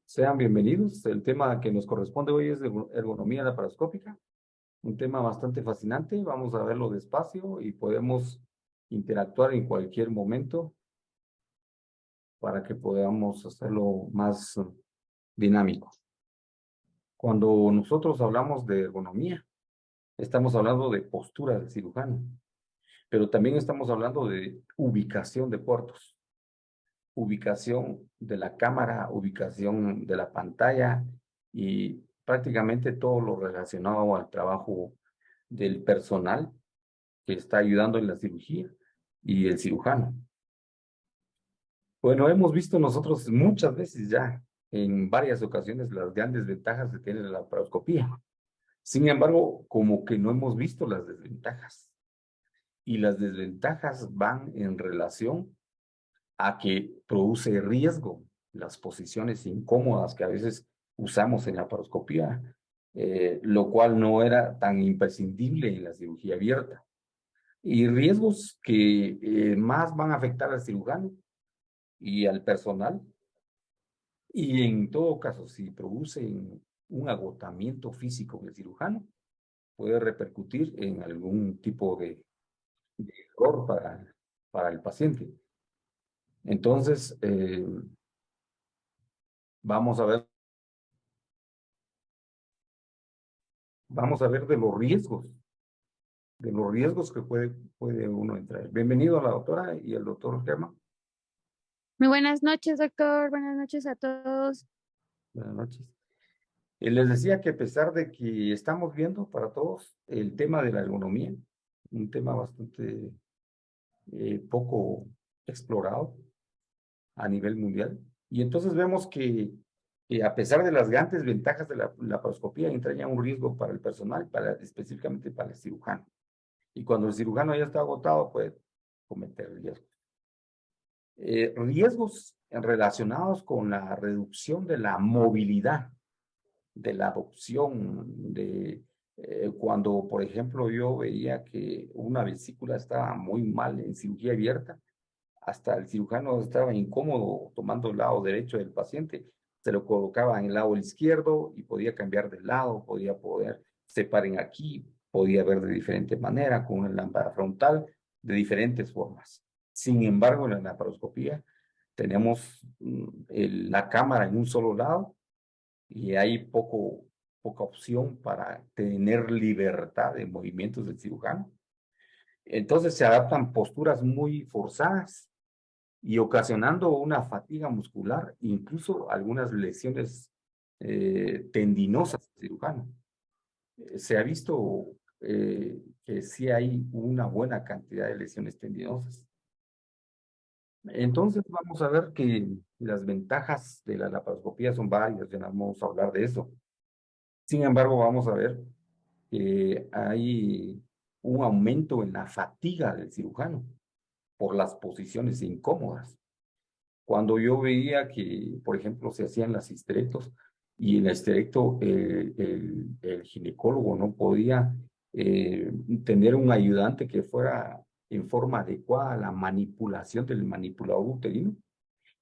Sean bienvenidos. El tema que nos corresponde hoy es de ergonomía laparoscópica, un tema bastante fascinante. Vamos a verlo despacio y podemos interactuar en cualquier momento para que podamos hacerlo más dinámico. Cuando nosotros hablamos de ergonomía, estamos hablando de postura del cirujano, pero también estamos hablando de ubicación de puertos, ubicación de la cámara, ubicación de la pantalla y prácticamente todo lo relacionado al trabajo del personal que está ayudando en la cirugía y el cirujano. Bueno, hemos visto nosotros muchas veces ya, en varias ocasiones, las grandes ventajas que tiene la laparoscopía. Sin embargo, como que no hemos visto las desventajas. Y las desventajas van en relación a que produce riesgo las posiciones incómodas que a veces usamos en la laparoscopía, lo cual no era tan imprescindible en la cirugía abierta. Y riesgos que más van a afectar al cirujano y al personal. Y en todo caso, si producen un agotamiento físico del cirujano, puede repercutir en algún tipo de error para el paciente. Entonces, vamos a ver de los riesgos que puede uno entrar. Bienvenido a la doctora y el doctor Germán. Muy buenas noches, doctor. Buenas noches a todos. Buenas noches. Les decía que a pesar de que estamos viendo para todos el tema de la ergonomía, un tema bastante poco explorado a nivel mundial, y entonces vemos que a pesar de las grandes ventajas de la laparoscopía, entraña un riesgo para el personal, específicamente para el cirujano. Y cuando el cirujano ya está agotado, puede cometer riesgos. Riesgos relacionados con la reducción de la movilidad, de la adopción, cuando, por ejemplo, yo veía que una vesícula estaba muy mal en cirugía abierta, hasta el cirujano estaba incómodo tomando el lado derecho del paciente, se lo colocaba en el lado izquierdo y podía cambiar de lado, podía separen aquí, podía ver de diferente manera, con una lámpara frontal, de diferentes formas. Sin embargo, en la laparoscopía tenemos la cámara en un solo lado y hay poca opción para tener libertad de movimientos del cirujano. Entonces se adaptan posturas muy forzadas y ocasionando una fatiga muscular, incluso algunas lesiones tendinosas del cirujano. Se ha visto que sí hay una buena cantidad de lesiones tendinosas. Entonces vamos a ver que las ventajas de la laparoscopía son varias, ya no vamos a hablar de eso. Sin embargo, vamos a ver que hay un aumento en la fatiga del cirujano por las posiciones incómodas. Cuando yo veía que, por ejemplo, se hacían las histerectos y en la histerecto el ginecólogo no podía tener un ayudante que fuera en forma adecuada a la manipulación del manipulador uterino,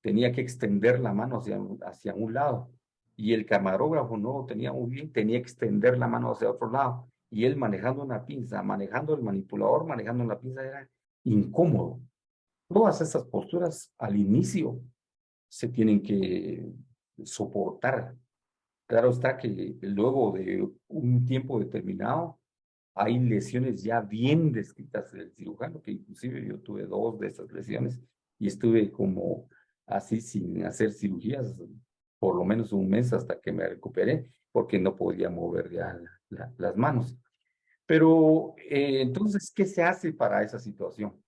tenía que extender la mano hacia un lado y el camarógrafo no lo tenía muy bien, tenía que extender la mano hacia otro lado y él manejando una pinza, manejando el manipulador, manejando la pinza era incómodo. Todas esas posturas al inicio se tienen que soportar. Claro está que luego de un tiempo determinado hay lesiones ya bien descritas del cirujano, que inclusive yo tuve dos de esas lesiones y estuve como así sin hacer cirugías por lo menos un mes hasta que me recuperé, porque no podía mover ya las manos. Pero entonces, ¿qué se hace para esa situación?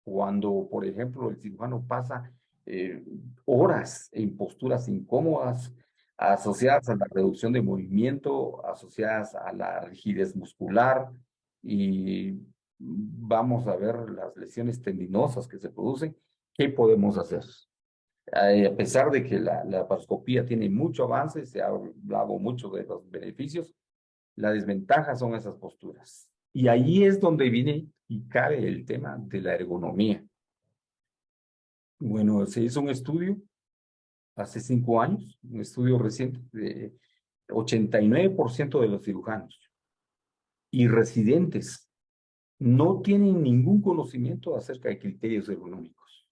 Cuando, por ejemplo, el cirujano pasa eh, horas en posturas incómodas, asociadas a la reducción de movimiento, asociadas a la rigidez muscular, y vamos a ver las lesiones tendinosas que se producen, ¿qué podemos hacer? A pesar de que la laparoscopía tiene mucho avance, se ha hablado mucho de los beneficios, la desventaja son esas posturas. Y ahí es donde viene y cabe el tema de la ergonomía. Bueno, se hizo un estudio hace 5 años, un estudio reciente de 89% de los cirujanos y residentes no tienen ningún conocimiento acerca de criterios ergonómicos.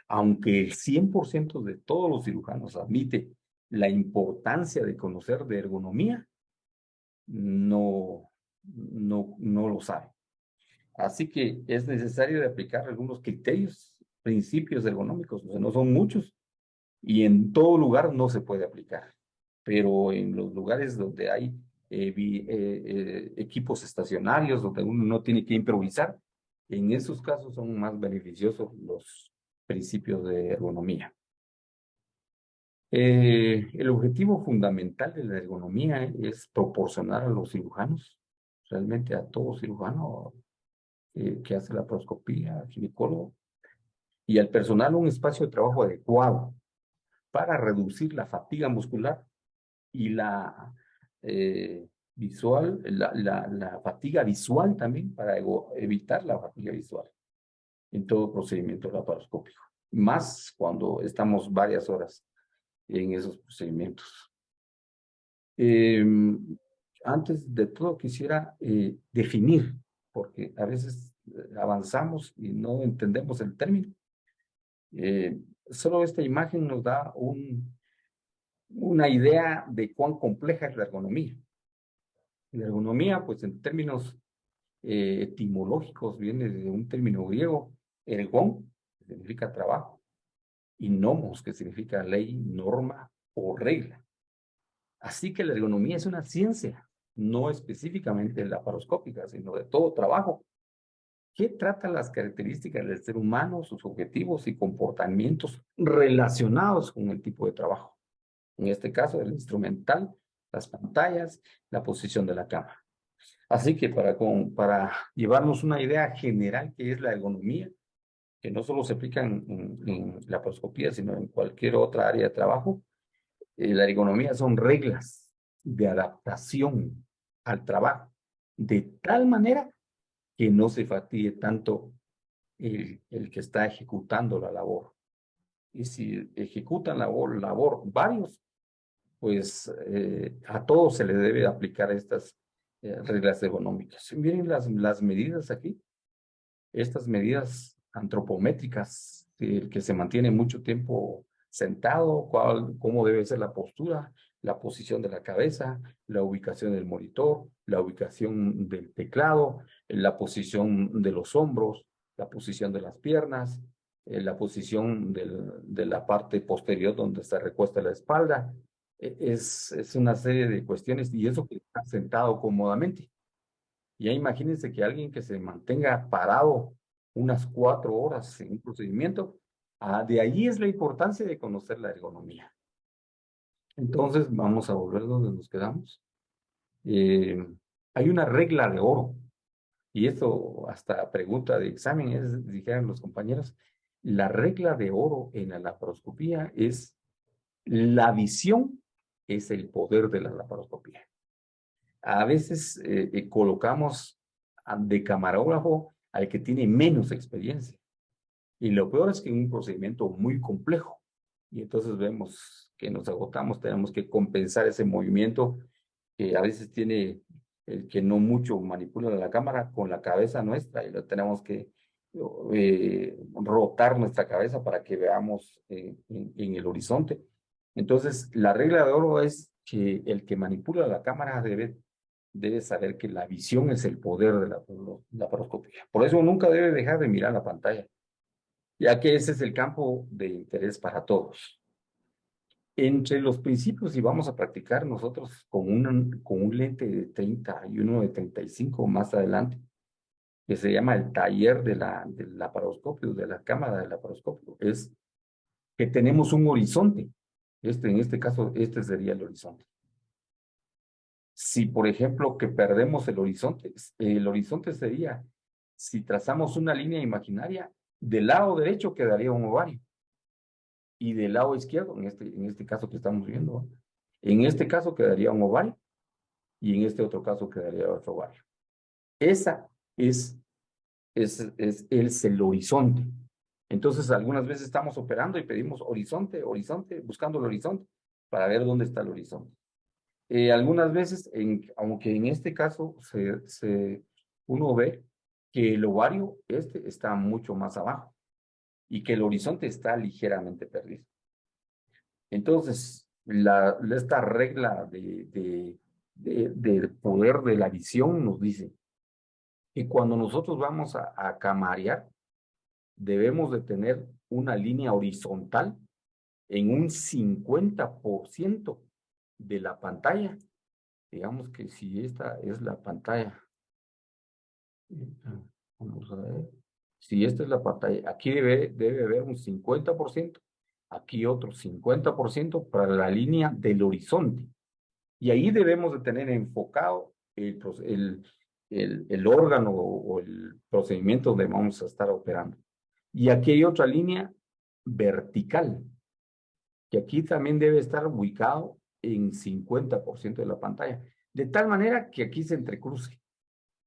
Aunque el 100% de todos los cirujanos admite la importancia de conocer de ergonomía, no lo sabe. Así que es necesario de aplicar algunos criterios, principios ergonómicos, o sea, no son muchos, y en todo lugar no se puede aplicar, pero en los lugares donde hay equipos estacionarios, donde uno no tiene que improvisar, en esos casos son más beneficiosos los principios de ergonomía. El objetivo fundamental de la ergonomía es proporcionar a los cirujanos, realmente a todo cirujano que hace la laparoscopía, ginecólogo, y al personal un espacio de trabajo adecuado para reducir la fatiga muscular y la la fatiga visual también, para evitar la fatiga visual en todo procedimiento laparoscópico, más cuando estamos varias horas en esos procedimientos. Antes de todo quisiera definir, porque a veces avanzamos y no entendemos el término. Solo esta imagen nos da una idea de cuán compleja es la ergonomía. La ergonomía, pues en términos etimológicos, viene de un término griego, ergón, que significa trabajo, y nomos, que significa ley, norma o regla. Así que la ergonomía es una ciencia, no específicamente laparoscópica, sino de todo trabajo, que trata las características del ser humano, sus objetivos y comportamientos relacionados con el tipo de trabajo. En este caso, el instrumental, las pantallas, la posición de la cama. Así que para llevarnos una idea general que es la ergonomía, que no solo se aplica en la laparoscopía, sino en cualquier otra área de trabajo, la ergonomía son reglas de adaptación al trabajo, de tal manera que no se fatigue tanto el que está ejecutando la labor. Y si ejecutan labor varios, pues a todos se le debe aplicar estas reglas ergonómicas. Miren las medidas aquí, estas medidas antropométricas, el que se mantiene mucho tiempo sentado, cómo debe ser la postura, la posición de la cabeza, la ubicación del monitor, la ubicación del teclado, la posición de los hombros, la posición de las piernas, la posición de la parte posterior donde se recuesta la espalda. Es una serie de cuestiones y eso que está sentado cómodamente. Ya imagínense que alguien que se mantenga parado unas 4 horas en un procedimiento, de ahí es la importancia de conocer la ergonomía. Entonces, vamos a volver donde nos quedamos. Hay una regla de oro, y esto hasta pregunta de examen es, dijeron los compañeros, la regla de oro en la laparoscopía es la visión es el poder de la laparoscopía. A veces colocamos de camarógrafo al que tiene menos experiencia. Y lo peor es que es un procedimiento muy complejo. Y entonces vemos que nos agotamos, tenemos que compensar ese movimiento que a veces tiene el que no mucho manipula la cámara con la cabeza nuestra y lo tenemos que rotar nuestra cabeza para que veamos en el horizonte. Entonces, la regla de oro es que el que manipula la cámara debe saber que la visión es el poder de la laparoscopía. Por eso nunca debe dejar de mirar la pantalla, ya que ese es el campo de interés para todos. Entre los principios, y vamos a practicar nosotros con un lente de 30 y uno de 35 más adelante, que se llama el taller del laparoscopio, de la cámara del laparoscopio, es que tenemos un horizonte. En este caso, este sería el horizonte. Si, por ejemplo, que perdemos el horizonte sería, si trazamos una línea imaginaria, del lado derecho quedaría un ovario y del lado izquierdo, en este caso que estamos viendo, en este caso quedaría un ovario y en este otro caso quedaría otro ovario. Esa es el horizonte. Entonces, algunas veces estamos operando y pedimos horizonte, horizonte, buscando el horizonte para ver dónde está el horizonte. Algunas veces, aunque en este caso uno ve que el ovario está mucho más abajo y que el horizonte está ligeramente perdido. Entonces, esta regla del poder de la visión nos dice que cuando nosotros vamos a camarear, debemos de tener una línea horizontal en un 50% de la pantalla. Digamos que si esta es la pantalla, vamos a ver, si esta es la pantalla, aquí debe haber un 50%, aquí otro 50% para la línea del horizonte. Y ahí debemos de tener enfocado el órgano o el procedimiento donde vamos a estar operando. Y aquí hay otra línea vertical, que aquí también debe estar ubicado en 50% de la pantalla, de tal manera que aquí se entrecruce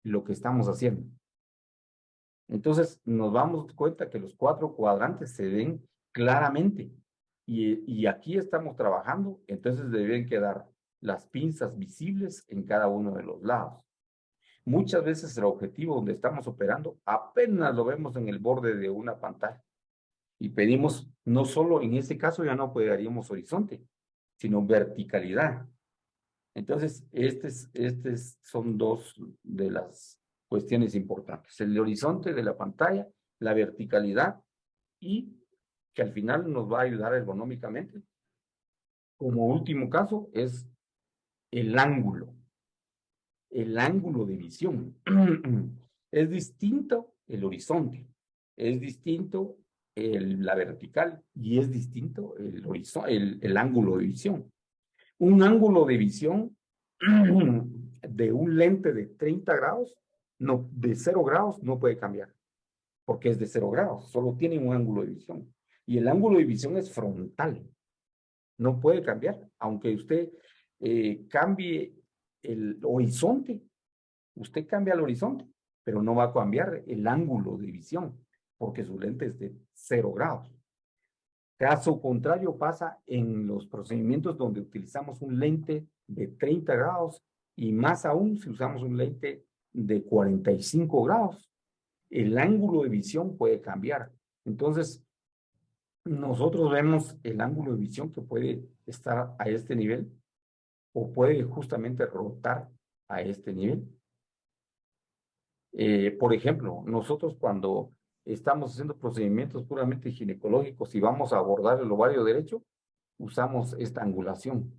lo que estamos haciendo. Entonces nos damos cuenta que los 4 cuadrantes se ven claramente y aquí estamos trabajando, entonces deben quedar las pinzas visibles en cada uno de los lados. Muchas veces el objetivo donde estamos operando apenas lo vemos en el borde de una pantalla y pedimos, no solo en este caso ya no pegaríamos horizonte, sino verticalidad. Entonces, son dos de las cuestiones importantes. El horizonte de la pantalla, la verticalidad y que al final nos va a ayudar ergonómicamente. Como último caso es el ángulo de visión. Es distinto el horizonte, es distinto la vertical y es distinto el ángulo de visión. Un ángulo de visión de un lente de 30 grados, no, de 0 grados, no puede cambiar, porque es de 0 grados, solo tiene un ángulo de visión. Y el ángulo de visión es frontal, no puede cambiar, aunque usted cambie el horizonte, usted cambia el horizonte, pero no va a cambiar el ángulo de visión, porque su lente es de 0 grados. Caso contrario pasa en los procedimientos donde utilizamos un lente de 30 grados y más aún si usamos un lente de 45 grados. El ángulo de visión puede cambiar. Entonces, nosotros vemos el ángulo de visión que puede estar a este nivel o puede justamente rotar a este nivel. Por ejemplo, nosotros cuando estamos haciendo procedimientos puramente ginecológicos y vamos a abordar el ovario derecho, usamos esta angulación.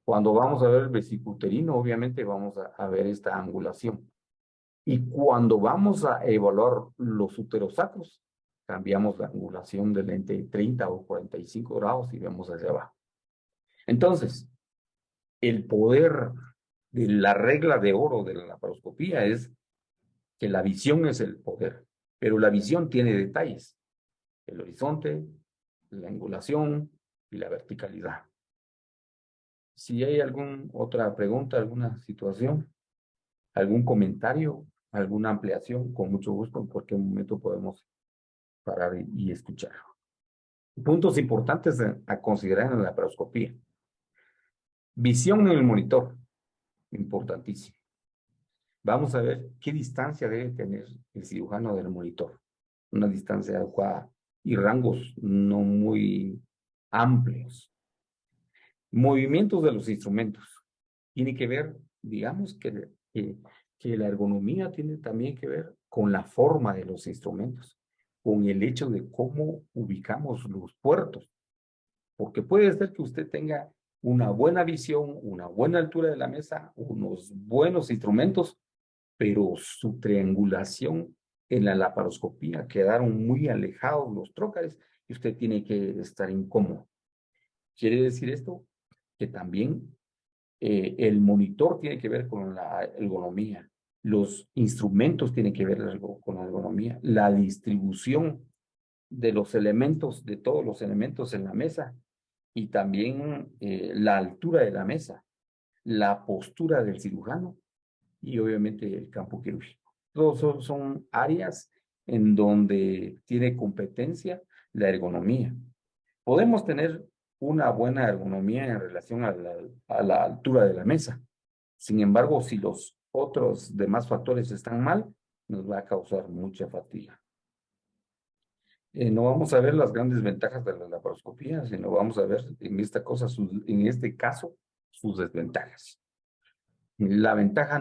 Cuando vamos a ver el vesicuterino, obviamente vamos a ver esta angulación. Y cuando vamos a evaluar los uterosacros, cambiamos la angulación del lente de 30 o 45 grados y vemos hacia abajo. Entonces, el poder de la regla de oro de la laparoscopía es que la visión es el poder, pero la visión tiene detalles, el horizonte, la angulación y la verticalidad. Si hay alguna otra pregunta, alguna situación, algún comentario, alguna ampliación, con mucho gusto, en cualquier momento podemos parar y escuchar. Puntos importantes a considerar en la laparoscopía. Visión en el monitor, importantísimo. Vamos a ver qué distancia debe tener el cirujano del monitor. Una distancia adecuada y rangos no muy amplios. Movimientos de los instrumentos. Tiene que ver, digamos que la ergonomía tiene también que ver con la forma de los instrumentos, con el hecho de cómo ubicamos los puertos. Porque puede ser que usted tenga una buena visión, una buena altura de la mesa, unos buenos instrumentos, pero su triangulación en la laparoscopía quedaron muy alejados los trócares y usted tiene que estar incómodo. ¿Quiere decir esto? Que también el monitor tiene que ver con la ergonomía, los instrumentos tienen que ver con la ergonomía, la distribución de los elementos, de todos los elementos en la mesa y también la altura de la mesa, la postura del cirujano y obviamente el campo quirúrgico. Todos son áreas en donde tiene competencia la ergonomía. Podemos tener una buena ergonomía en relación a la altura de la mesa. Sin embargo, si los otros demás factores están mal, nos va a causar mucha fatiga. No vamos a ver las grandes ventajas de la laparoscopía, sino vamos a ver en esta cosa, en este caso, sus desventajas. La desventaja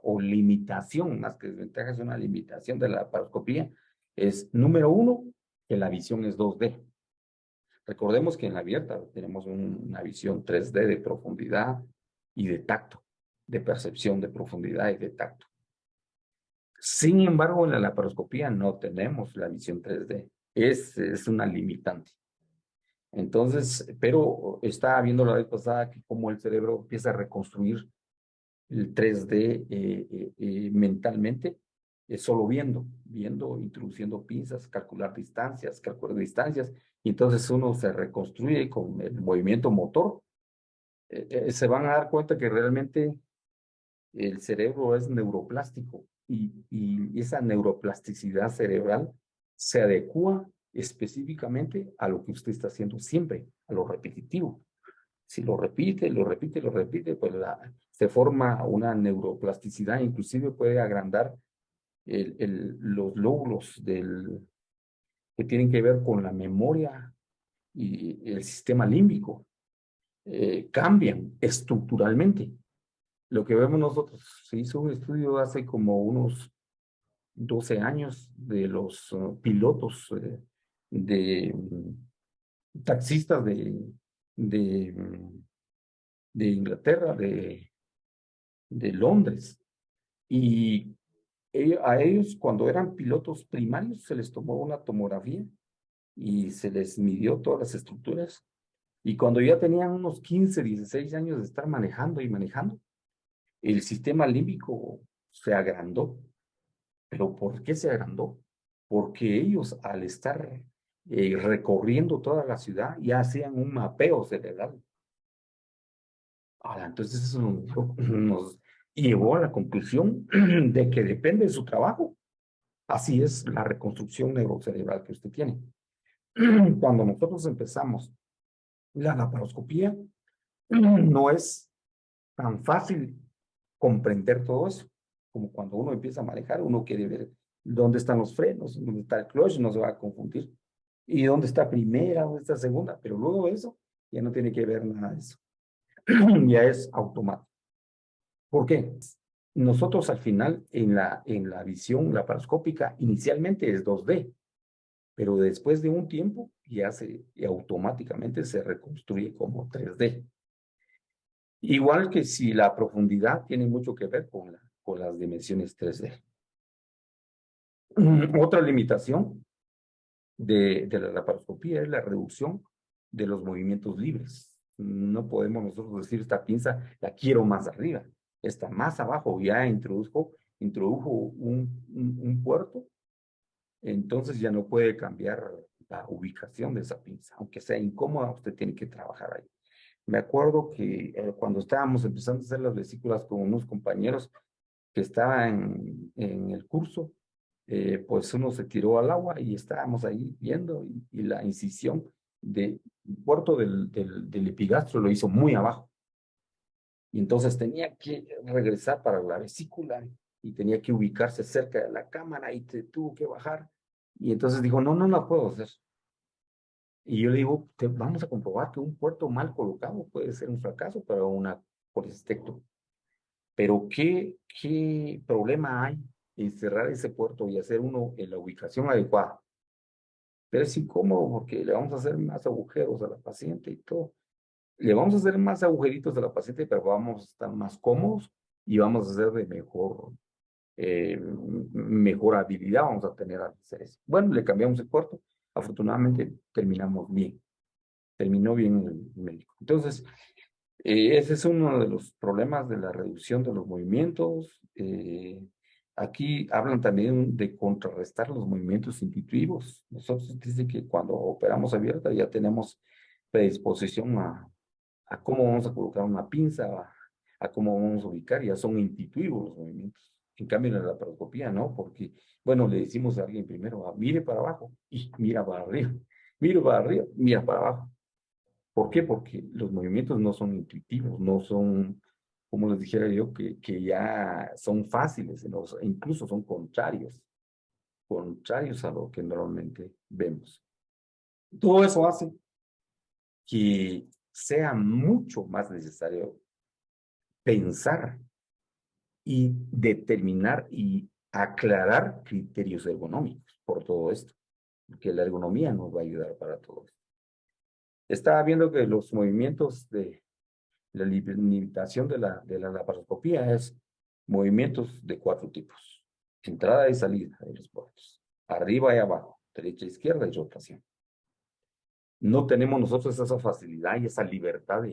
o limitación, más que desventaja, es una limitación de la laparoscopía, es número uno, que la visión es 2D. Recordemos que en la abierta tenemos una visión 3D de profundidad y de tacto, de percepción de profundidad y de tacto. Sin embargo, en la laparoscopía no tenemos la visión 3D. Es una limitante. Entonces, pero estaba viendo la vez pasada que cómo el cerebro empieza a reconstruir el 3D mentalmente, solo viendo, introduciendo pinzas, calcular distancias, y entonces uno se reconstruye con el movimiento motor. Se van a dar cuenta que realmente el cerebro es neuroplástico y esa neuroplasticidad cerebral se adecua específicamente a lo que usted está haciendo siempre, a lo repetitivo. Si lo repite, pues se forma una neuroplasticidad, inclusive puede agrandar los lóbulos que tienen que ver con la memoria y el sistema límbico. Cambian estructuralmente. Lo que vemos nosotros, se hizo un estudio hace como unos 12 años de los pilotos de taxistas de, de Inglaterra, de Londres. Y a ellos, cuando eran pilotos primarios, se les tomó una tomografía y se les midió todas las estructuras. Y cuando ya tenían unos 15, 16 años de estar manejando y manejando, el sistema límbico se agrandó. ¿Pero por qué se agrandó? Porque ellos, al estar recorriendo toda la ciudad, ya hacían un mapeo cerebral. Ahora, entonces eso nos llevó a la conclusión de que depende de su trabajo. Así es la reconstrucción neurocerebral que usted tiene. Cuando nosotros empezamos la laparoscopía, no es tan fácil comprender todo eso, como cuando uno empieza a manejar, uno quiere ver dónde están los frenos, dónde está el clutch, no se va a confundir, y dónde está primera, dónde está segunda, pero luego de eso ya no tiene que ver nada de eso, ya es automático. ¿Por qué? Nosotros al final en la visión laparoscópica inicialmente es 2D, pero después de un tiempo y automáticamente se reconstruye como 3D. Igual que si la profundidad tiene mucho que ver con las dimensiones 3D. Otra limitación de la laparoscopía es la reducción de los movimientos libres. No podemos nosotros decir esta pinza la quiero más arriba, está más abajo, ya introdujo un puerto, entonces ya no puede cambiar la ubicación de esa pinza, aunque sea incómoda, usted tiene que trabajar ahí. Me acuerdo que cuando estábamos empezando a hacer las vesículas con unos compañeros que estaban en el curso, pues uno se tiró al agua y estábamos ahí viendo y la incisión del puerto del epigastro lo hizo muy abajo. Y entonces tenía que regresar para la vesícula y tenía que ubicarse cerca de la cámara y tuvo que bajar. Y entonces dijo, no, no la puedo hacer. Y yo le digo, vamos a comprobar que un puerto mal colocado puede ser un fracaso para una colestectomía. Pero ¿qué problema hay en cerrar ese puerto y hacer uno en la ubicación adecuada? Pero es incómodo porque le vamos a hacer más agujeros a la paciente y todo. Le vamos a hacer más agujeritos a la paciente, pero vamos a estar más cómodos y vamos a hacer de mejor habilidad vamos a tener al hacer eso. Bueno, le cambiamos el puerto. Afortunadamente terminamos bien. Terminó bien el médico. Entonces, ese es uno de los problemas de la reducción de los movimientos. Aquí hablan también de contrarrestar los movimientos intuitivos. Nosotros dicen que cuando operamos abierta ya tenemos predisposición a cómo vamos a colocar una pinza, a cómo vamos a ubicar, ya son intuitivos los movimientos. En cambio, en la laparoscopía no, porque, bueno, le decimos a alguien primero, mire para abajo y mira para arriba. Mire para arriba, mira para abajo. ¿Por qué? Porque los movimientos no son intuitivos, no son, como les dijera yo, que ya son fáciles, incluso son contrarios a lo que normalmente vemos. Todo eso hace que sea mucho más necesario pensar y determinar y aclarar criterios ergonómicos por todo esto, porque la ergonomía nos va a ayudar para todo esto. Estaba viendo que los movimientos de la limitación de la laparoscopía es movimientos de 4 tipos: entrada y salida de los puertos, arriba y abajo, derecha e izquierda y rotación. No tenemos nosotros esa facilidad y esa libertad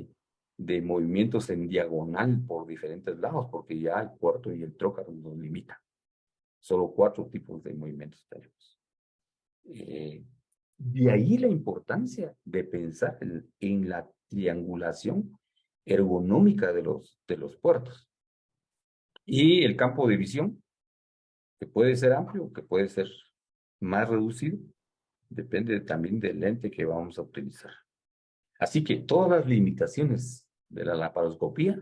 de movimientos en diagonal por diferentes lados, porque ya el puerto y el trócaro nos limitan. Solo 4 tipos de movimientos tenemos. De ahí la importancia de pensar en la triangulación ergonómica de los puertos. Y el campo de visión, que puede ser amplio, que puede ser más reducido, depende también del lente que vamos a utilizar. Así que todas las limitaciones de la laparoscopía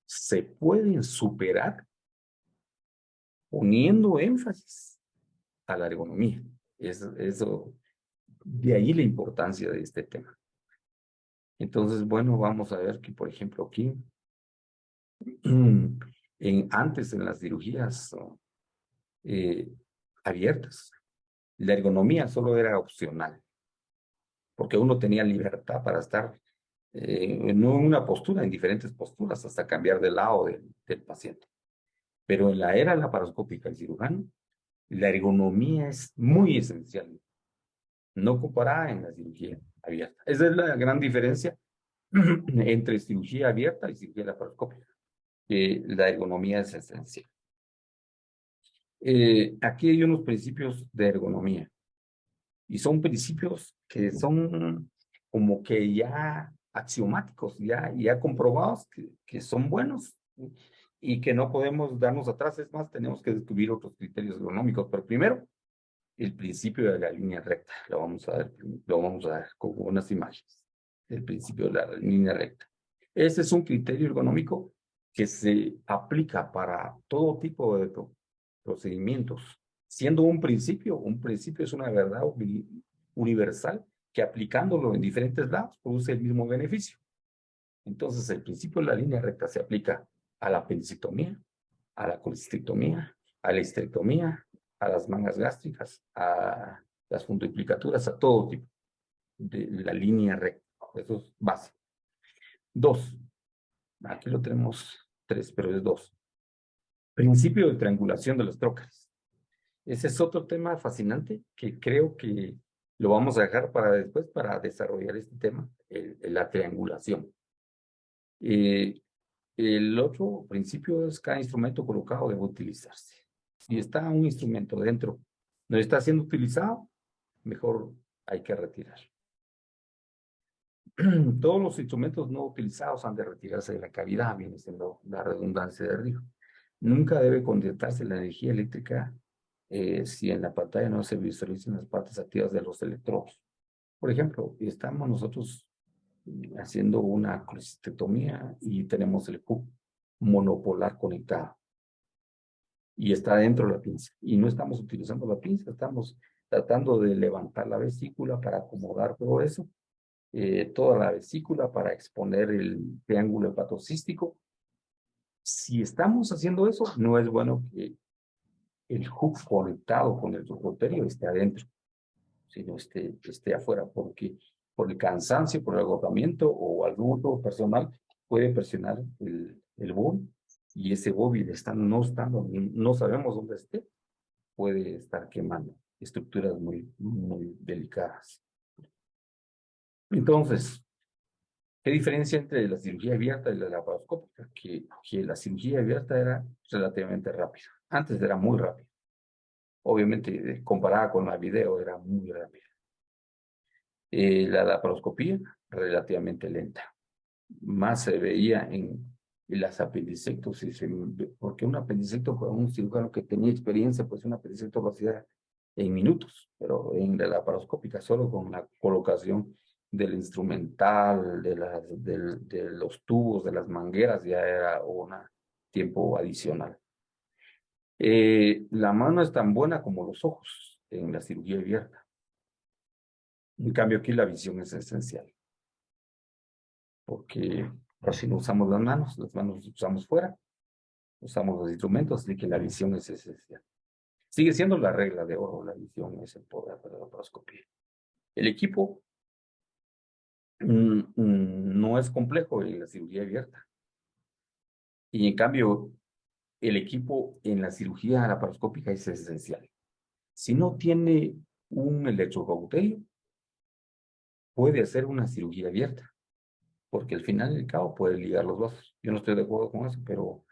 se pueden superar poniendo énfasis a la ergonomía. Eso, de ahí la importancia de este tema. Entonces, bueno, vamos a ver que, por ejemplo, aquí, antes en las cirugías abiertas, la ergonomía solo era opcional, porque uno tenía libertad para estar no en una postura, en diferentes posturas, hasta cambiar de lado del paciente. Pero en la era laparoscópica, el cirujano, la ergonomía es muy esencial, no comparada en la cirugía abierta. Esa es la gran diferencia entre cirugía abierta y cirugía laparoscópica. La ergonomía es esencial. Aquí hay unos principios de ergonomía y son principios que son como que ya axiomáticos, ya comprobados que son buenos y que no podemos darnos atrás. Es más, tenemos que descubrir otros criterios ergonómicos. Pero primero, el principio de la línea recta. Lo vamos a ver con unas imágenes. El principio de la línea recta. Ese es un criterio ergonómico que se aplica para todo tipo de procedimientos. Siendo un principio es una verdad universal que aplicándolo en diferentes lados produce el mismo beneficio. Entonces, el principio de la línea recta se aplica a la apendicectomía, a la colestectomía, a la histerectomía, a las mangas gástricas, a las fundoiplicaturas, a todo tipo de la línea recta. Eso es básico. 2. Aquí lo tenemos 3, pero es 2. Principio de triangulación de los trócares. Ese es otro tema fascinante que creo que lo vamos a dejar para después para desarrollar este tema, la triangulación. El otro principio es cada instrumento colocado debe utilizarse. Si está un instrumento dentro, no está siendo utilizado, mejor hay que retirar. Todos los instrumentos no utilizados han de retirarse de la cavidad, viene siendo la redundancia de arriba. Nunca debe condentarse la energía eléctrica si en la pantalla no se visualizan las partes activas de los electrodos. Por ejemplo, estamos nosotros haciendo una colestectomía y tenemos el cubo monopolar conectado y está dentro de la pinza y no estamos utilizando la pinza, estamos tratando de levantar la vesícula para acomodar todo eso, toda la vesícula para exponer el triángulo hepatocístico. Si estamos haciendo eso, no es bueno que el hook conectado con el sucroterio esté adentro, sino esté afuera, porque por el cansancio, por el agotamiento o algún otro personal puede presionar el bóvil y ese bóvil no sabemos dónde esté, puede estar quemando estructuras muy, muy delicadas. Entonces, ¿qué diferencia entre la cirugía abierta y la laparoscópica? Que la cirugía abierta era relativamente rápida. Antes era muy rápida. Obviamente, comparada con la video, era muy rápida. La laparoscopía, relativamente lenta. Más se veía y las apendicectosis, porque un apendicecto para un cirujano que tenía experiencia, pues un apendicecto lo hacía en minutos, pero en la laparoscópica solo con la colocación del instrumental, de los tubos, de las mangueras, ya era un tiempo adicional. La mano es tan buena como los ojos en la cirugía abierta. En cambio, aquí la visión es esencial, porque así no usamos las manos las usamos fuera, usamos los instrumentos, así que la visión es esencial. Sigue siendo la regla de oro, la visión es el poder de la laparoscopía. El equipo no es complejo en la cirugía abierta, y en cambio, el equipo en la cirugía laparoscópica es esencial. Si no tiene un electrocauterio, puede hacer una cirugía abierta, porque al final y al cabo puede ligar los vasos. Yo no estoy de acuerdo con eso, pero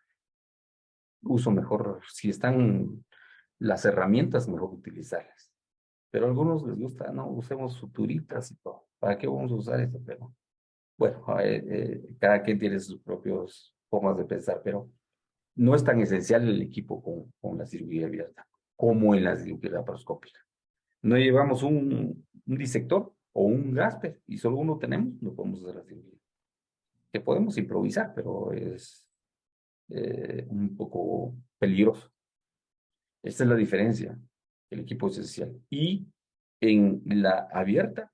uso mejor, si están las herramientas, mejor utilizarlas. Pero a algunos les gusta, no, usemos suturitas y todo. ¿Para qué vamos a usar eso? Pero bueno, cada quien tiene sus propias formas de pensar, pero no es tan esencial el equipo con la cirugía abierta como en la cirugía laparoscópica. No llevamos un disector o un gasper y solo uno tenemos, no podemos hacer la cirugía. Que podemos improvisar, pero es un poco peligroso. Esta es la diferencia. El equipo es esencial. Y en la abierta,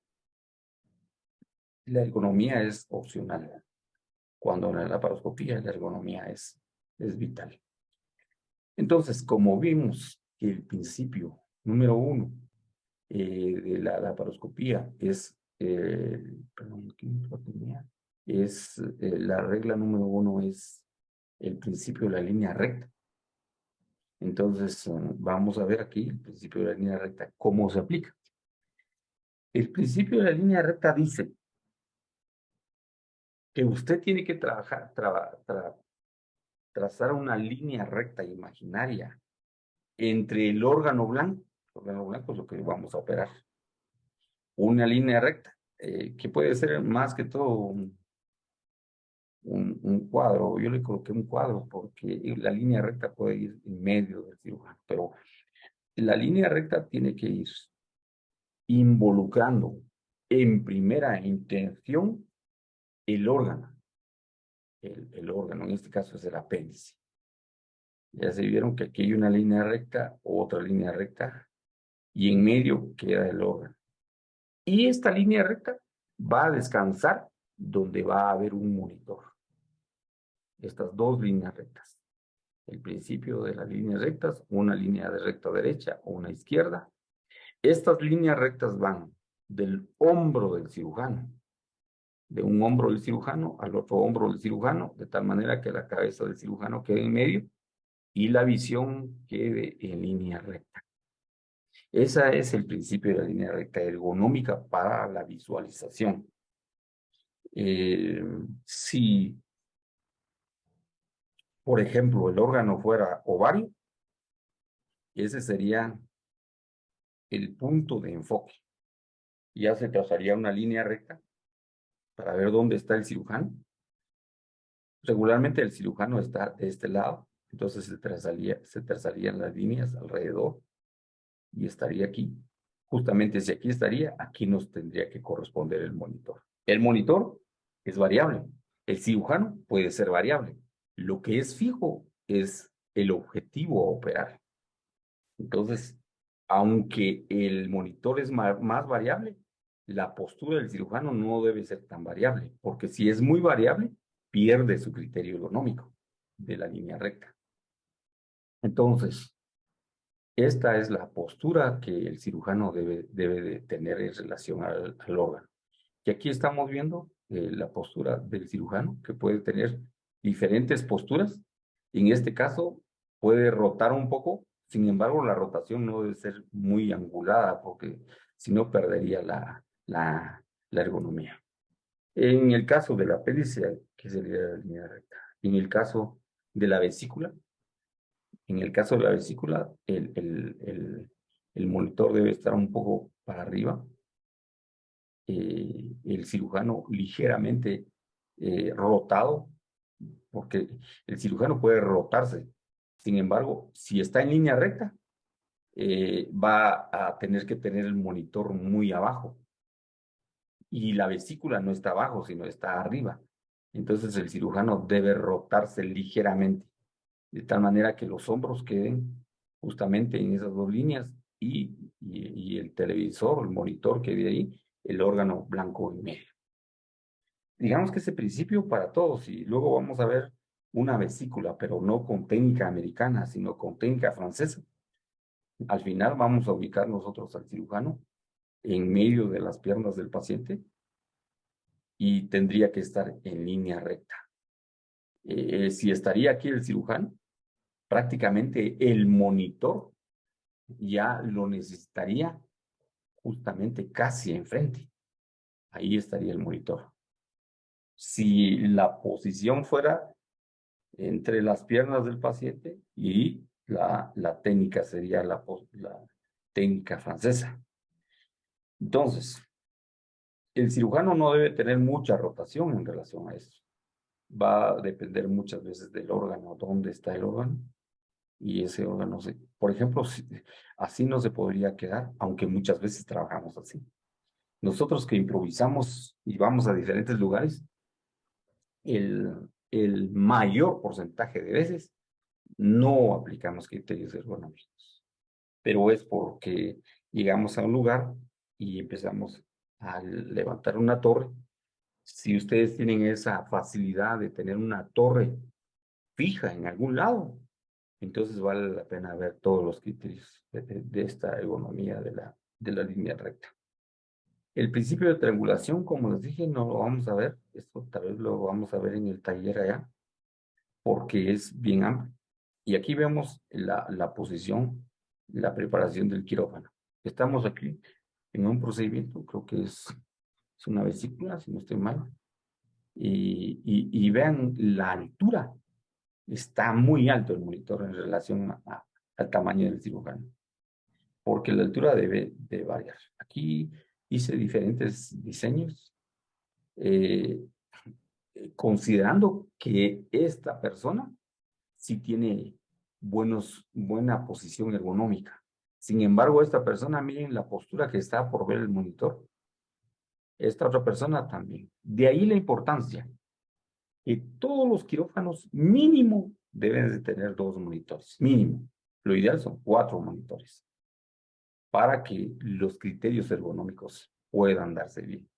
la ergonomía es opcional. Cuando en la laparoscopía, la ergonomía es vital. Entonces, como vimos que el principio número uno de la laparoscopía es, perdón, ¿qué lo tenía? Es la regla número uno es el principio de la línea recta. Entonces, vamos a ver aquí el principio de la línea recta, cómo se aplica. El principio de la línea recta dice que usted tiene que trazar una línea recta imaginaria entre el órgano blanco es lo que vamos a operar, una línea recta, que puede ser más que todo un cuadro. Yo le coloqué un cuadro porque la línea recta puede ir en medio del cirujano, pero la línea recta tiene que ir involucrando en primera intención el órgano, el órgano, en este caso es el apéndice. Ya se vieron que aquí hay una línea recta, otra línea recta, y en medio queda el órgano. Y esta línea recta va a descansar donde va a haber un monitor. Estas dos líneas rectas. El principio de las líneas rectas, una línea de recta derecha o una izquierda. Estas líneas rectas van del hombro del cirujano, de un hombro del cirujano al otro hombro del cirujano, de tal manera que la cabeza del cirujano quede en medio y la visión quede en línea recta. Ese es el principio de la línea recta ergonómica para la visualización. Si, por ejemplo, el órgano fuera ovario, ese sería el punto de enfoque. Ya se trazaría una línea recta para ver dónde está el cirujano. Regularmente el cirujano está de este lado, entonces se trazarían las líneas alrededor y estaría aquí. Justamente si aquí estaría, aquí nos tendría que corresponder el monitor. El monitor es variable. El cirujano puede ser variable. Lo que es fijo es el objetivo a operar. Entonces, aunque el monitor es más variable, la postura del cirujano no debe ser tan variable, porque si es muy variable, pierde su criterio ergonómico de la línea recta. Entonces, esta es la postura que el cirujano debe de tener en relación al órgano. Y aquí estamos viendo la postura del cirujano, que puede tener diferentes posturas. En este caso, puede rotar un poco, sin embargo, la rotación no debe ser muy angulada, porque si no perdería la ergonomía. En el caso de la apéndice, que sería la línea recta. En el caso de la vesícula, en el caso de la vesícula, el monitor debe estar un poco para arriba, el cirujano ligeramente rotado porque el cirujano puede rotarse. Sin embargo, si está en línea recta, va a tener que tener el monitor muy abajo y la vesícula no está abajo, sino está arriba. Entonces el cirujano debe rotarse ligeramente, de tal manera que los hombros queden justamente en esas dos líneas y el televisor, el monitor que ve ahí, el órgano blanco en medio. Digamos que ese principio para todos y luego vamos a ver una vesícula, pero no con técnica americana, sino con técnica francesa. Al final vamos a ubicar nosotros al cirujano en medio de las piernas del paciente y tendría que estar en línea recta. Si estaría aquí el cirujano, prácticamente el monitor ya lo necesitaría justamente casi enfrente. Ahí estaría el monitor. Si la posición fuera entre las piernas del paciente y la técnica sería la técnica francesa. Entonces, el cirujano no debe tener mucha rotación en relación a eso. Va a depender muchas veces del órgano, dónde está el órgano, y ese órgano, por ejemplo, así no se podría quedar, aunque muchas veces trabajamos así. Nosotros que improvisamos y vamos a diferentes lugares, el mayor porcentaje de veces no aplicamos criterios ergonómicos, pero es porque llegamos a un lugar y empezamos a levantar una torre. Si ustedes tienen esa facilidad de tener una torre fija en algún lado, entonces vale la pena ver todos los criterios de esta ergonomía de la línea recta. El principio de triangulación, como les dije, no lo vamos a ver. Esto tal vez lo vamos a ver en el taller allá, porque es bien amplio. Y aquí vemos la posición, la preparación del quirófano. Estamos aquí en un procedimiento, creo que es una vesícula, si no estoy mal. Y vean la altura. Está muy alto el monitor en relación al tamaño del cirujano, porque la altura debe de variar. Aquí hice diferentes diseños, eh, considerando que esta persona sí tiene buena posición ergonómica. Sin embargo, esta persona, miren la postura que está por ver el monitor. Esta otra persona también. De ahí la importancia que todos los quirófanos mínimo deben de tener 2 monitores, mínimo. Lo ideal son 4 monitores para que los criterios ergonómicos puedan darse bien.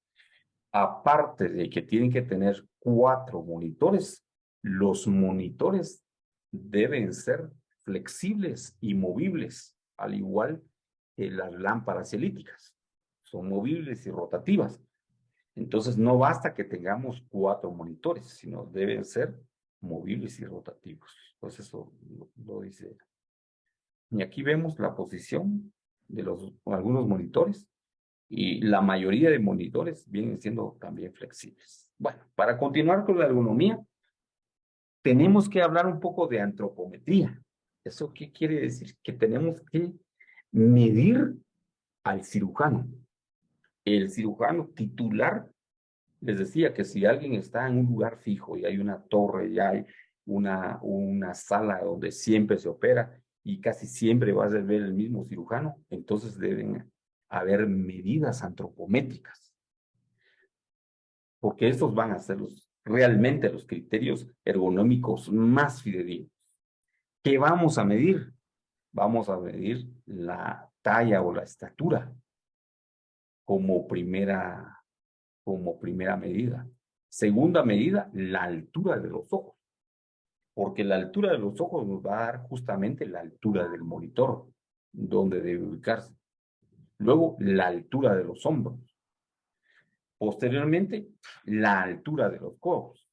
Aparte de que tienen que tener 4 monitores, los monitores deben ser flexibles y movibles, al igual que las lámparas elípticas. Son movibles y rotativas. Entonces, no basta que tengamos 4 monitores, sino deben ser movibles y rotativos. Pues eso lo dice. Y aquí vemos la posición de algunos monitores y la mayoría de monitores vienen siendo también flexibles. Bueno, para continuar con la ergonomía, tenemos que hablar un poco de antropometría. ¿Eso qué quiere decir? Que tenemos que medir al cirujano. El cirujano titular, les decía que si alguien está en un lugar fijo y hay una torre y hay una sala donde siempre se opera y casi siempre vas a ver el mismo cirujano, entonces deben haber medidas antropométricas, porque estos van a ser realmente los criterios ergonómicos más fidedignos. ¿Qué vamos a medir? Vamos a medir la talla o la estatura como primera medida. Segunda medida, la altura de los ojos, porque la altura de los ojos nos va a dar justamente la altura del monitor, donde debe ubicarse. Luego, la altura de los hombros. Posteriormente, la altura de los codos.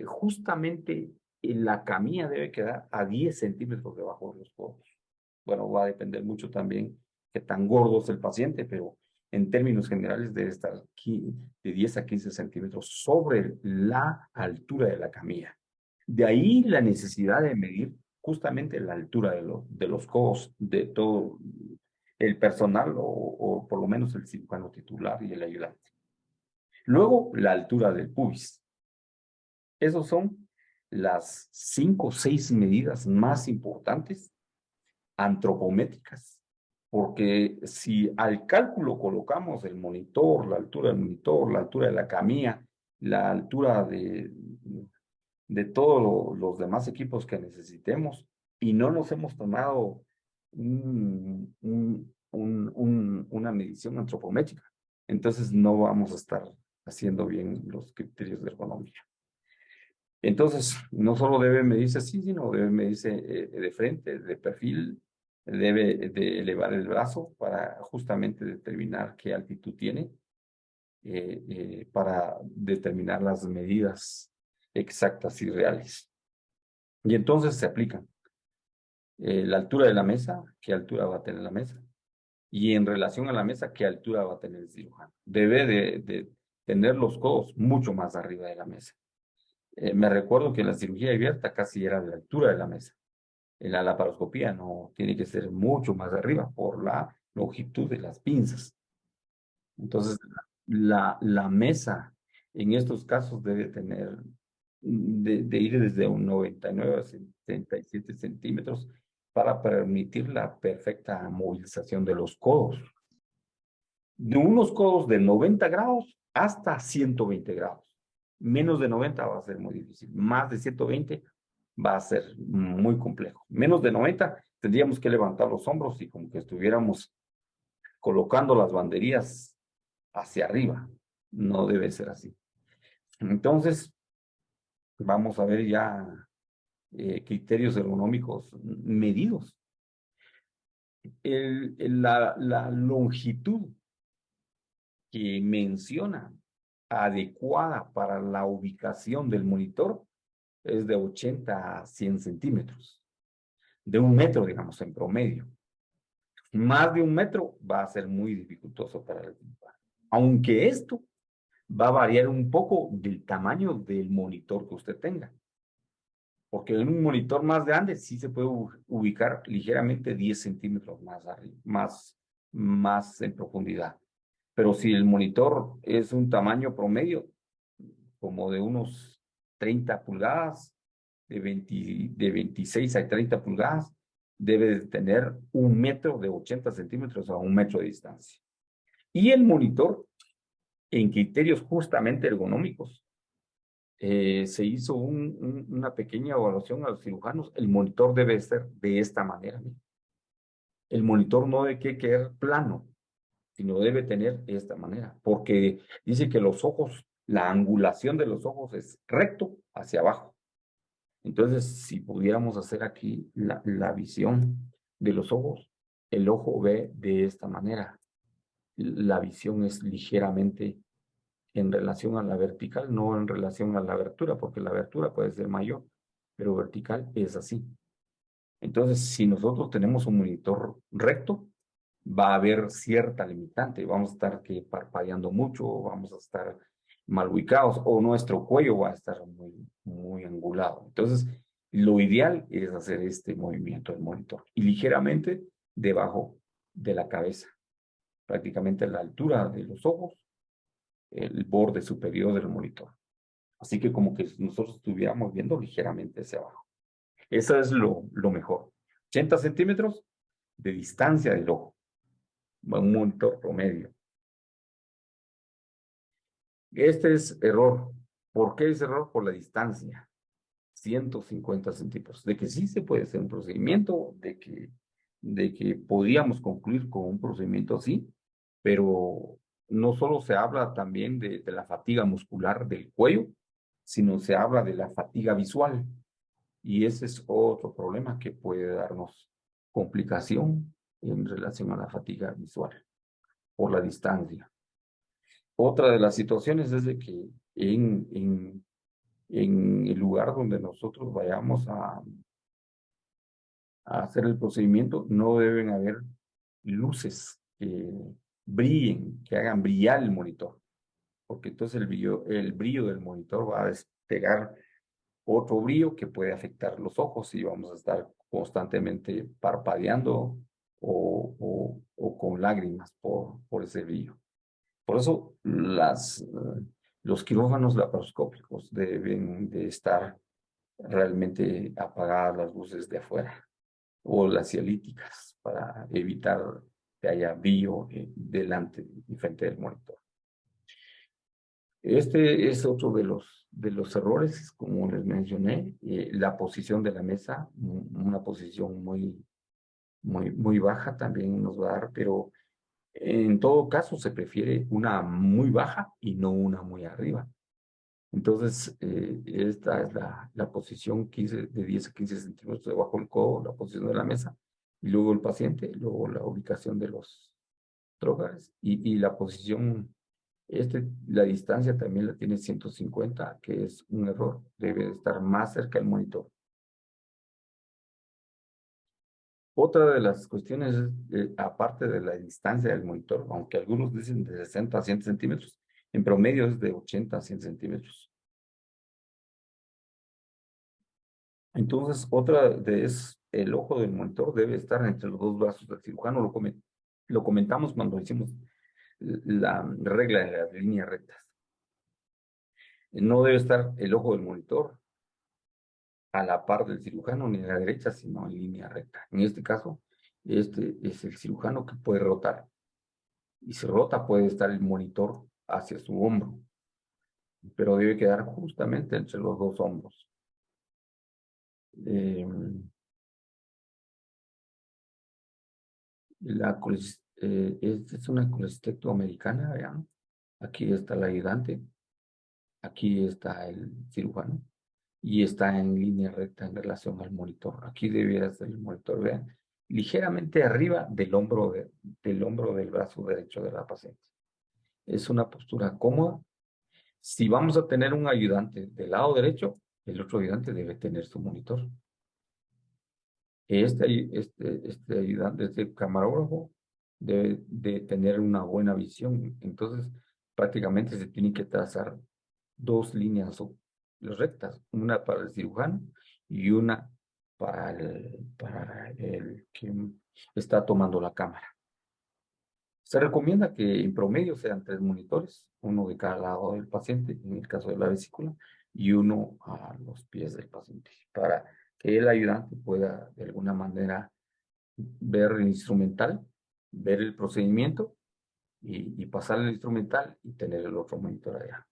Justamente la camilla debe quedar a 10 centímetros debajo de los codos. Bueno, va a depender mucho también qué tan gordo es el paciente, pero en términos generales debe estar aquí de 10 a 15 centímetros sobre la altura de la camilla. De ahí la necesidad de medir justamente la altura de los codos de todo el personal o por lo menos el cirujano titular y el ayudante. Luego, la altura del pubis. Esas son las 5 o 6 medidas más importantes antropométricas, porque si al cálculo colocamos el monitor, la altura del monitor, la altura de la camilla, la altura de todos los demás equipos que necesitemos y no nos hemos tomado una medición antropométrica, entonces no vamos a estar haciendo bien los criterios de ergonomía. Entonces, no solo debe medirse así, sino debe medirse de frente, de perfil, debe de elevar el brazo para justamente determinar qué altitud tiene, para determinar las medidas exactas y reales. Y entonces se aplican la altura de la mesa, qué altura va a tener la mesa, y en relación a la mesa, qué altura va a tener el cirujano. Debe de tener los codos mucho más arriba de la mesa. Me recuerdo que la cirugía abierta casi era de la altura de la mesa. En la laparoscopía no, tiene que ser mucho más arriba por la longitud de las pinzas. Entonces, la mesa en estos casos debe tener, de ir desde un 99 a 77 centímetros para permitir la perfecta movilización de los codos. De unos codos de 90 grados hasta 120 grados. Menos de 90 va a ser muy difícil. Más de 120 va a ser muy complejo. Menos de 90 tendríamos que levantar los hombros y como que estuviéramos colocando las banderías hacia arriba. No debe ser así. Entonces, vamos a ver ya criterios ergonómicos medidos. La longitud que menciona adecuada para la ubicación del monitor es de 80 a 100 centímetros, de 1 metro, digamos, en promedio. Más de 1 metro va a ser muy dificultoso para el cirujano. Aunque esto va a variar un poco del tamaño del monitor que usted tenga. Porque en un monitor más grande sí se puede ubicar ligeramente 10 centímetros más arriba, más en profundidad. Pero si el monitor es un tamaño promedio, como de unos 30 pulgadas, de 26 a 30 pulgadas, debe de tener 1 metro de 80 centímetros a 1 metro de distancia. Y el monitor, en criterios justamente ergonómicos, se hizo una pequeña evaluación a los cirujanos. El monitor debe ser de esta manera, ¿no? El monitor no debe que quedar plano, sino debe tener esta manera, porque dice que los ojos, la angulación de los ojos es recto hacia abajo. Entonces, si pudiéramos hacer aquí la visión de los ojos, el ojo ve de esta manera. La visión es ligeramente en relación a la vertical, no en relación a la abertura, porque la abertura puede ser mayor, pero vertical es así. Entonces, si nosotros tenemos un monitor recto, va a haber cierta limitante. Vamos a estar parpadeando mucho, vamos a estar mal ubicados, o nuestro cuello va a estar muy angulado. Entonces, lo ideal es hacer este movimiento del monitor y ligeramente debajo de la cabeza, prácticamente a la altura de los ojos, el borde superior del monitor. Así que como que nosotros estuviéramos viendo ligeramente hacia abajo. Eso es lo mejor. 80 centímetros de distancia del ojo. Un monitor promedio. Este es error. ¿Por qué es error? Por la distancia. 150 centímetros. De que sí se puede hacer un procedimiento, de que podíamos concluir con un procedimiento así, pero no solo se habla también de la fatiga muscular del cuello, sino se habla de la fatiga visual. Y ese es otro problema que puede darnos complicación en relación a la fatiga visual por la distancia. Otra de las situaciones es de que en el lugar donde nosotros vayamos a hacer el procedimiento no deben haber luces que brillen, que hagan brillar el monitor, porque entonces el brillo del monitor va a despegar otro brillo que puede afectar los ojos y vamos a estar constantemente parpadeando o con lágrimas por ese brillo. Por eso los quirófanos laparoscópicos deben de estar realmente apagadas las luces de afuera o las cialíticas para evitar que haya brillo delante y frente del monitor. Este es otro de los errores, como les mencioné, la posición de la mesa, una posición muy baja también nos va a dar, pero en todo caso se prefiere una muy baja y no una muy arriba. Entonces, esta es la posición 15, de 10 a 15 centímetros debajo del codo, la posición de la mesa, y luego el paciente, luego la ubicación de los trocars y la posición, la distancia también la tiene 150, que es un error, debe estar más cerca del monitor. Otra de las cuestiones es, aparte de la distancia del monitor, aunque algunos dicen de 60 a 100 centímetros, en promedio es de 80 a 100 centímetros. Entonces, es el ojo del monitor debe estar entre los dos brazos del cirujano. Lo comentamos cuando hicimos la regla de las líneas rectas. No debe estar el ojo del monitor a la par del cirujano ni a la derecha, sino en línea recta. En este caso, este es el cirujano que puede rotar. Y si rota, puede estar el monitor hacia su hombro, pero debe quedar justamente entre los dos hombros. Eh, esta es una colestecto americana, vean. Aquí está el ayudante, aquí está el cirujano y está en línea recta en relación al monitor. Aquí debiera ser el monitor, vean, ligeramente arriba del hombro del brazo derecho de la paciente. Es una postura cómoda. Si vamos a tener un ayudante del lado derecho, el otro ayudante debe tener su monitor. Este ayudante, este camarógrafo, debe de tener una buena visión. Entonces, prácticamente se tienen que trazar dos líneas rectas, una para el cirujano y una para el que está tomando la cámara. Se recomienda que en promedio sean 3 monitores, uno de cada lado del paciente, en el caso de la vesícula, y uno a los pies del paciente, para que el ayudante pueda de alguna manera ver el instrumental, ver el procedimiento y pasar el instrumental y tener el otro monitor allá.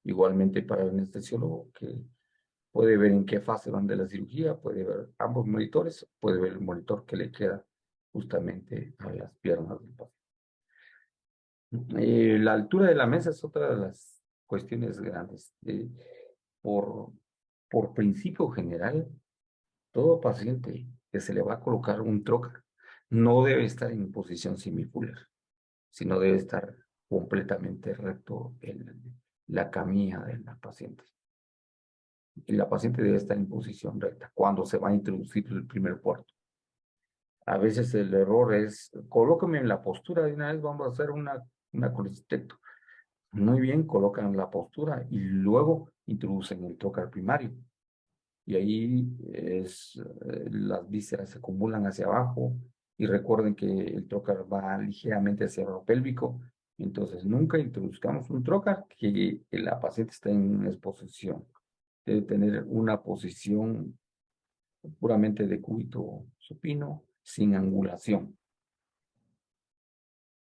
Igualmente para el anestesiólogo que puede ver en qué fase van de la cirugía, puede ver ambos monitores, puede ver el monitor que le queda justamente a las piernas del paciente. La altura de la mesa es otra de las cuestiones grandes. Por, por principio general, todo paciente que se le va a colocar un trocar no debe estar en posición semifular, sino debe estar completamente recto la camilla de la paciente. Y la paciente debe estar en posición recta cuando se va a introducir el primer puerto. A veces el error es, colócame en la postura de una vez, vamos a hacer una colecistecto. Muy bien, colocan la postura y luego introducen el trocar primario. Y ahí las vísceras se acumulan hacia abajo y recuerden que el trocar va ligeramente hacia lo pélvico. Entonces, nunca introduzcamos un trocar que la paciente esté en exposición. Debe tener una posición puramente de cúbito supino, sin angulación.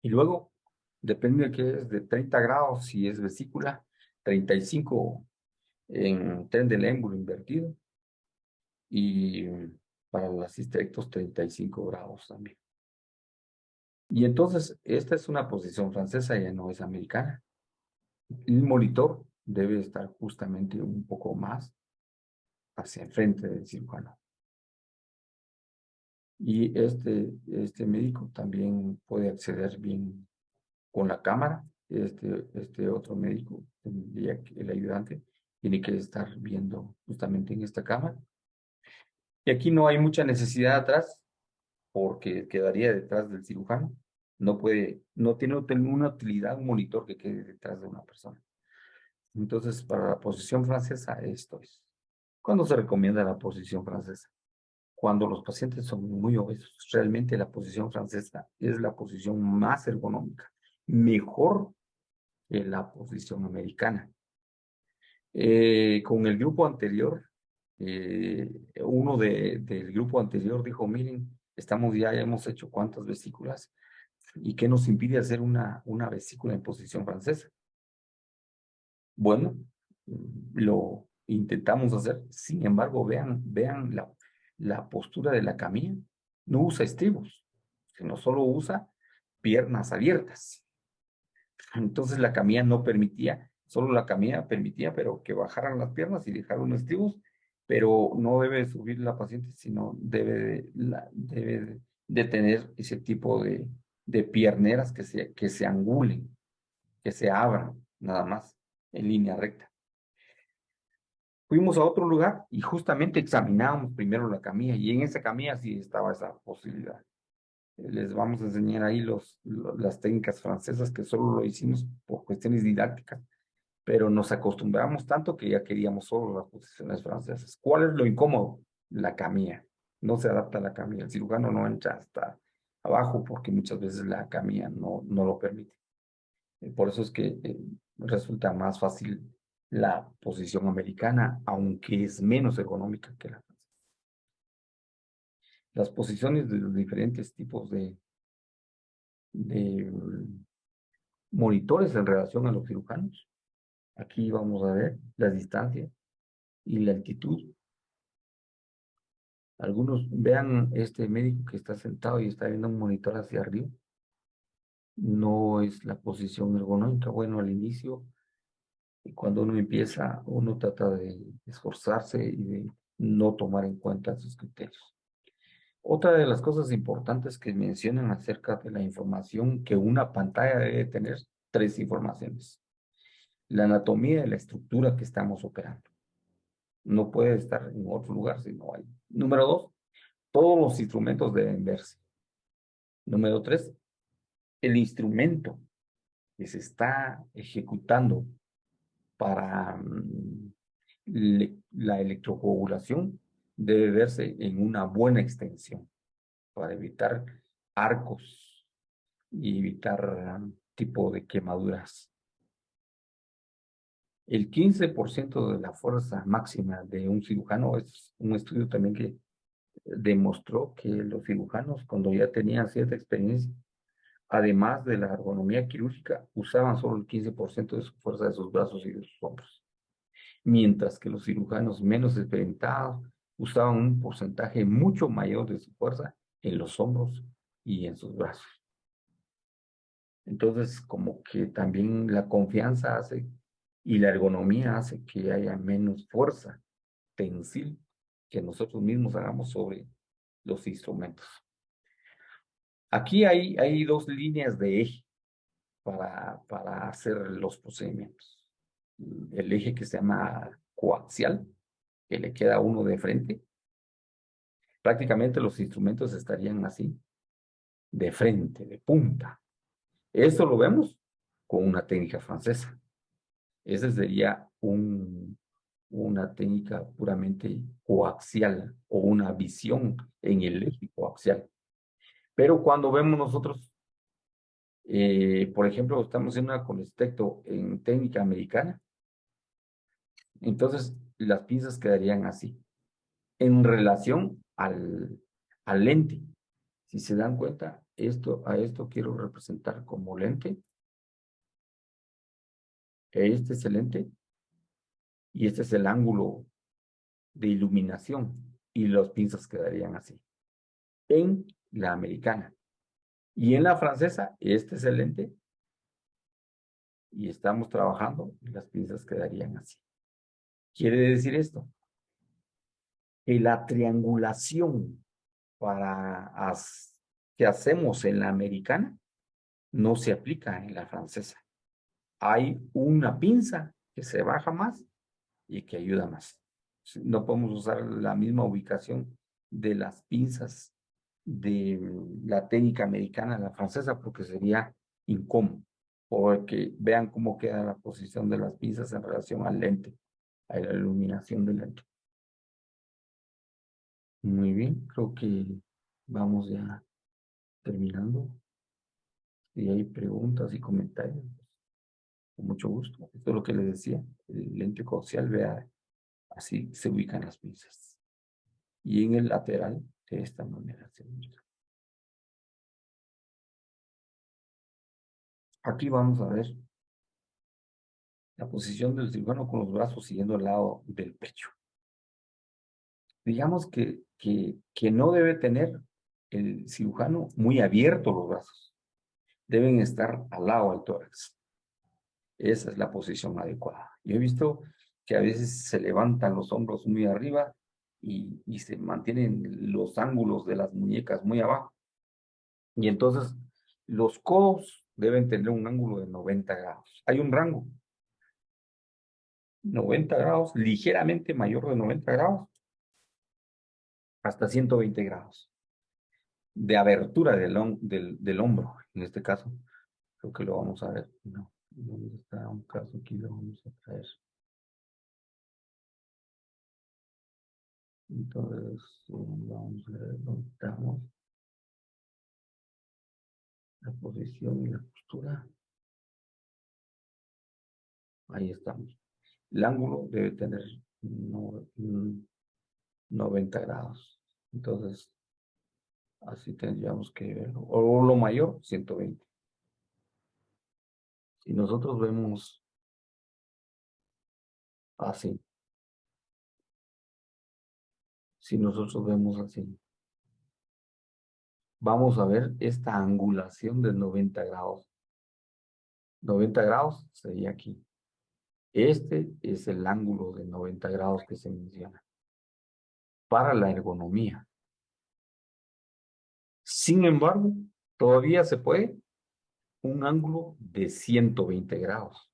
Y luego, depende de qué es, de 30 grados, si es vesícula, 35 en tren del émbulo invertido, y para las histerectos 35 grados también. Y entonces, esta es una posición francesa, ya no es americana. El monitor debe estar justamente un poco más hacia el frente del cirujano. Y este médico también puede acceder bien con la cámara. Este otro médico, el ayudante, tiene que estar viendo justamente en esta cámara. Y aquí no hay mucha necesidad atrás, porque quedaría detrás del cirujano. No tiene una utilidad un monitor que quede detrás de una persona. Entonces, para la posición francesa, esto es. ¿Cuándo se recomienda la posición francesa? Cuando los pacientes son muy obesos. Realmente la posición francesa es la posición más ergonómica mejor que la posición americana. Con el grupo anterior, uno del grupo anterior dijo, miren, ya hemos hecho cuántas vesículas y qué nos impide hacer una vesícula en posición francesa. Bueno, lo intentamos hacer, sin embargo, vean la postura de la camilla, no usa estribos, sino solo usa piernas abiertas. Entonces la camilla no permitía, solo la camilla permitía, pero que bajaran las piernas y dejaran los estribos, pero no debe subir la paciente, sino debe de tener ese tipo de pierneras que se angulen, que se abran, nada más, en línea recta. Fuimos a otro lugar y justamente examinábamos primero la camilla, y en esa camilla sí estaba esa posibilidad. Les vamos a enseñar ahí las técnicas francesas, que solo lo hicimos por cuestiones didácticas, pero nos acostumbramos tanto que ya queríamos solo las posiciones francesas. ¿Cuál es lo incómodo? La camilla. No se adapta a la camilla. El cirujano no entra hasta abajo porque muchas veces la camilla no lo permite. Por eso es que resulta más fácil la posición americana, aunque es menos económica que la francesa. Las posiciones de los diferentes tipos de monitores en relación a los cirujanos. Aquí vamos a ver la distancia y la altitud. Algunos vean este médico que está sentado y está viendo un monitor hacia arriba. No es la posición ergonómica. Bueno, al inicio, cuando uno empieza, uno trata de esforzarse y de no tomar en cuenta sus criterios. Otra de las cosas importantes que mencionan acerca de la información, que una pantalla debe tener tres informaciones: la anatomía y la estructura que estamos operando. No puede estar en otro lugar si no hay. Número dos, todos los instrumentos deben verse. Número tres, el instrumento que se está ejecutando para la electrocoagulación debe verse en una buena extensión para evitar arcos y evitar tipo de quemaduras. El 15% de la fuerza máxima de un cirujano es un estudio también que demostró que los cirujanos, cuando ya tenían cierta experiencia, además de la ergonomía quirúrgica, usaban solo el 15% de su fuerza de sus brazos y de sus hombros, mientras que los cirujanos menos experimentados usaban un porcentaje mucho mayor de su fuerza en los hombros y en sus brazos. Entonces, como que también la confianza hace y la ergonomía hace que haya menos fuerza tensil que nosotros mismos hagamos sobre los instrumentos. Aquí hay dos líneas de eje para hacer los procedimientos. El eje que se llama coaxial, que le queda uno de frente. Prácticamente los instrumentos estarían así, de frente, de punta. Esto lo vemos con una técnica francesa. Esa sería una técnica puramente coaxial o una visión en el eje coaxial. Pero cuando vemos nosotros, por ejemplo, estamos en una colestecto en técnica americana, entonces las pinzas quedarían así, en relación al lente. Si se dan cuenta, a esto quiero representar como lente. Este es el lente y este es el ángulo de iluminación, y las pinzas quedarían así. En la americana. Y en la francesa, este es el lente y estamos trabajando y las pinzas quedarían así. Quiere decir esto, que la triangulación que hacemos en la americana no se aplica en la francesa. Hay una pinza que se baja más y que ayuda más. No podemos usar la misma ubicación de las pinzas de la técnica americana a la francesa porque sería incómodo. Porque vean cómo queda la posición de las pinzas en relación al lente, a la iluminación del lente. Muy bien, creo que vamos ya terminando. Si hay preguntas y comentarios, con mucho gusto. Esto es lo que les decía. El lente coaxial, vea, así se ubican las pinzas. Y en el lateral, de esta manera se ubica. Aquí vamos a ver la posición del cirujano con los brazos siguiendo el lado del pecho. Digamos que no debe tener el cirujano muy abiertos los brazos. Deben estar al lado del tórax. Esa es la posición adecuada. Yo he visto que a veces se levantan los hombros muy arriba y se mantienen los ángulos de las muñecas muy abajo. Y entonces los codos deben tener un ángulo de 90 grados. Hay un rango, 90 grados, ligeramente mayor de 90 grados, hasta 120 grados de abertura del hombro, en este caso. Creo que lo vamos a ver. No, ¿dónde está un caso aquí? Lo vamos a traer. Entonces, vamos a ver dónde estamos. La posición y la postura. Ahí estamos. El ángulo debe tener 90 grados. Entonces, así tendríamos que verlo. O lo mayor, 120. Si nosotros vemos así, si nosotros vemos así, vamos a ver esta angulación de 90 grados. 90 grados sería aquí. Este es el ángulo de 90 grados que se menciona para la ergonomía. Sin embargo, todavía se puede un ángulo de 120 grados.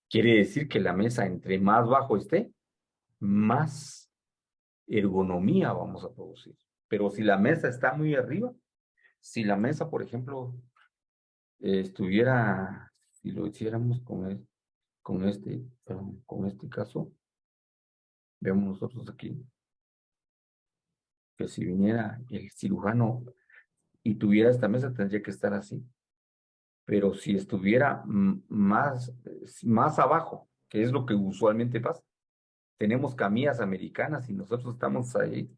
Quiere decir que la mesa, entre más bajo esté, más ergonomía vamos a producir. Pero si la mesa está muy arriba, si la mesa, por ejemplo, estuviera, si lo hiciéramos con este caso, vemos nosotros aquí, que si viniera el cirujano y tuviera esta mesa, tendría que estar así. Pero si estuviera más abajo, que es lo que usualmente pasa, tenemos camillas americanas y nosotros estamos ahí.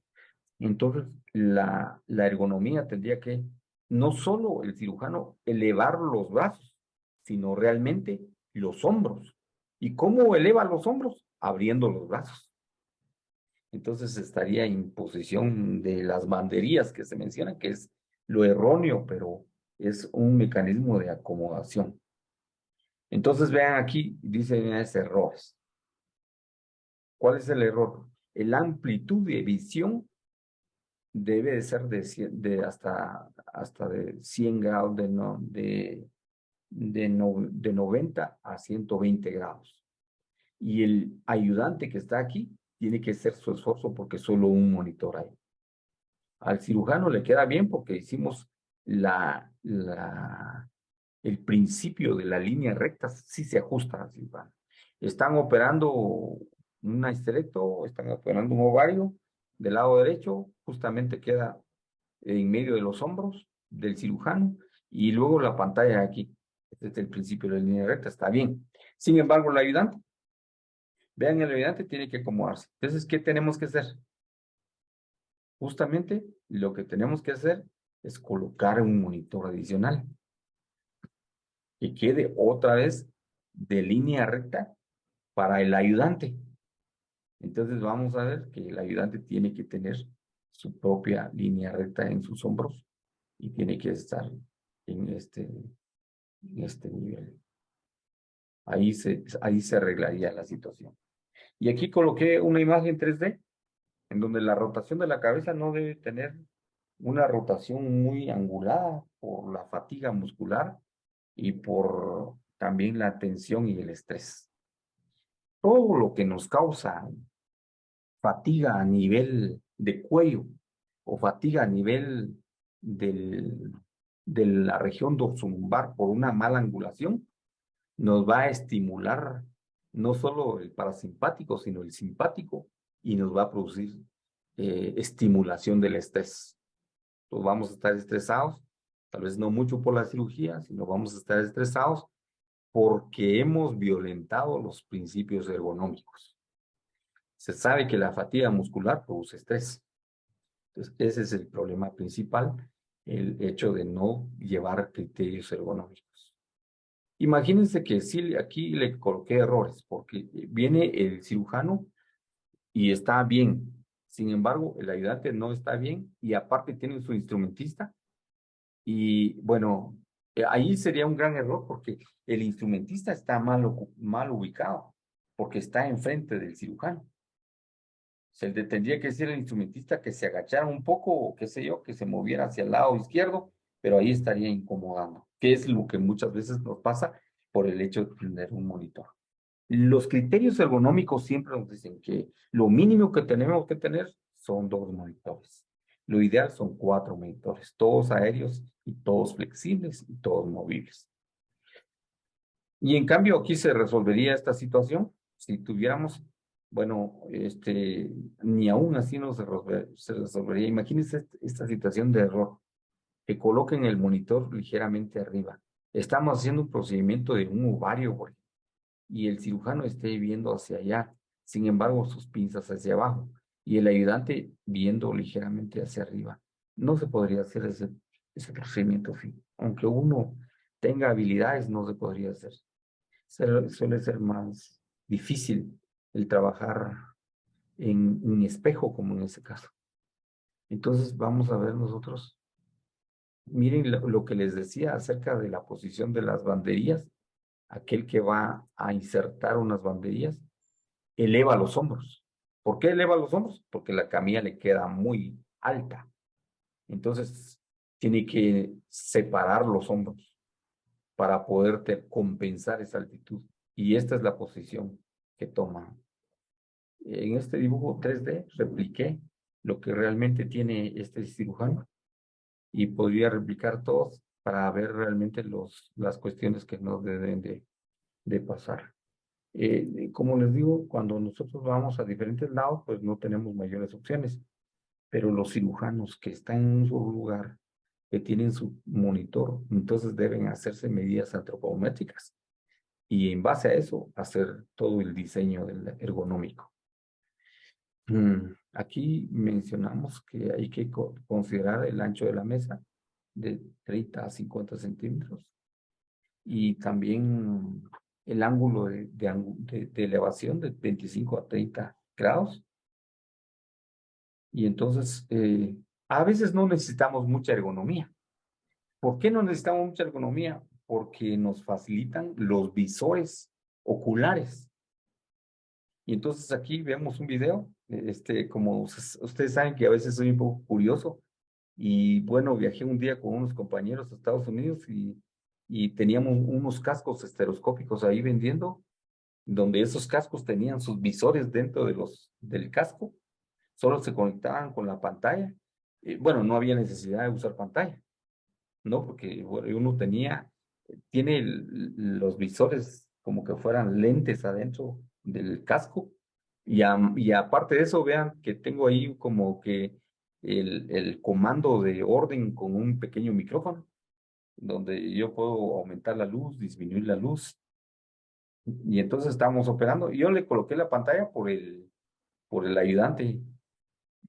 Entonces, la ergonomía tendría que, no solo el cirujano elevar los brazos, sino realmente los hombros. ¿Y cómo eleva los hombros? Abriendo los brazos. Entonces estaría en posición de las banderías que se mencionan, que es lo erróneo, pero es un mecanismo de acomodación. Entonces vean aquí, dicen errores. ¿Cuál es el error? La amplitud de visión debe de ser hasta de 100 grados, de 90 a 120 grados. Y el ayudante que está aquí tiene que hacer su esfuerzo porque solo un monitor hay. Al cirujano le queda bien porque hicimos el principio de la línea recta, sí se ajusta al cirujano. Están operando un esterecto, están operando un ovario del lado derecho, justamente queda en medio de los hombros del cirujano y luego la pantalla aquí. Este es el principio de la línea recta, está bien. Sin embargo, el ayudante, vean, el ayudante tiene que acomodarse. Entonces, ¿qué tenemos que hacer? Justamente lo que tenemos que hacer es colocar un monitor adicional que quede otra vez de línea recta para el ayudante. Entonces vamos a ver que el ayudante tiene que tener su propia línea recta en sus hombros y tiene que estar en este nivel. Ahí se arreglaría la situación. Y aquí coloqué una imagen 3D en donde la rotación de la cabeza no debe tener una rotación muy angulada por la fatiga muscular y por también la tensión y el estrés. Todo lo que nos causa fatiga a nivel de cuello o fatiga a nivel de la región dorsolateral por una mala angulación, nos va a estimular no solo el parasimpático, sino el simpático y nos va a producir estimulación del estrés. Pues vamos a estar estresados Tal vez no mucho por la cirugía, sino vamos a estar estresados porque hemos violentado los principios ergonómicos. Se sabe que la fatiga muscular produce estrés. Entonces, ese es el problema principal, el hecho de no llevar criterios ergonómicos. Imagínense que sí, aquí le coloqué errores, porque viene el cirujano y está bien. Sin embargo, el ayudante no está bien y aparte tiene su instrumentista. Y bueno, ahí sería un gran error porque el instrumentista está mal ubicado, porque está enfrente del cirujano. Tendría que ser el instrumentista que se agachara un poco o qué sé yo, que se moviera hacia el lado izquierdo, pero ahí estaría incomodando, que es lo que muchas veces nos pasa por el hecho de tener un monitor. Los criterios ergonómicos siempre nos dicen que lo mínimo que tenemos que tener son 2 monitores. Lo ideal son 4 monitores, todos aéreos y todos flexibles y todos movibles. Y en cambio aquí se resolvería esta situación si tuviéramos, bueno, ni aún así no se resolvería. Imagínense esta situación de error, que coloquen el monitor ligeramente arriba. Estamos haciendo un procedimiento de un ovario, por ejemplo, y el cirujano esté viendo hacia allá, sin embargo sus pinzas hacia abajo, y el ayudante viendo ligeramente hacia arriba. No se podría hacer ese procedimiento, aunque uno tenga habilidades, no se podría hacer. Suele ser más difícil el trabajar en un espejo, como en ese caso. Entonces vamos a ver nosotros, miren lo que les decía acerca de la posición de las banderillas. Aquel que va a insertar unas banderillas eleva los hombros. ¿Por qué eleva los hombros? Porque la camilla le queda muy alta. Entonces, tiene que separar los hombros para poder compensar esa altitud. Y esta es la posición que toma. En este dibujo 3D repliqué lo que realmente tiene este cirujano y podría replicar todos para ver realmente las cuestiones que nos deben de pasar. Como les digo, cuando nosotros vamos a diferentes lados, pues no tenemos mayores opciones, pero los cirujanos que están en un solo lugar, que tienen su monitor, entonces deben hacerse medidas antropométricas y en base a eso hacer todo el diseño del ergonómico. Aquí mencionamos que hay que considerar el ancho de la mesa de 30 a 50 centímetros y también el ángulo de elevación de 25 a 30 grados. Y entonces, a veces no necesitamos mucha ergonomía. ¿Por qué no necesitamos mucha ergonomía? Porque nos facilitan los visores oculares. Y entonces aquí vemos un video, como ustedes saben que a veces soy un poco curioso, y bueno, viajé un día con unos compañeros a Estados Unidos y teníamos unos cascos estereoscópicos ahí vendiendo, donde esos cascos tenían sus visores dentro del casco, solo se conectaban con la pantalla. Bueno, no había necesidad de usar pantalla, ¿no? Porque bueno, uno tiene los visores como que fueran lentes adentro del casco. Y aparte de eso, vean que tengo ahí como que el comando de orden con un pequeño micrófono, donde yo puedo aumentar la luz, disminuir la luz. Y entonces estábamos operando. Y yo le coloqué la pantalla por el ayudante,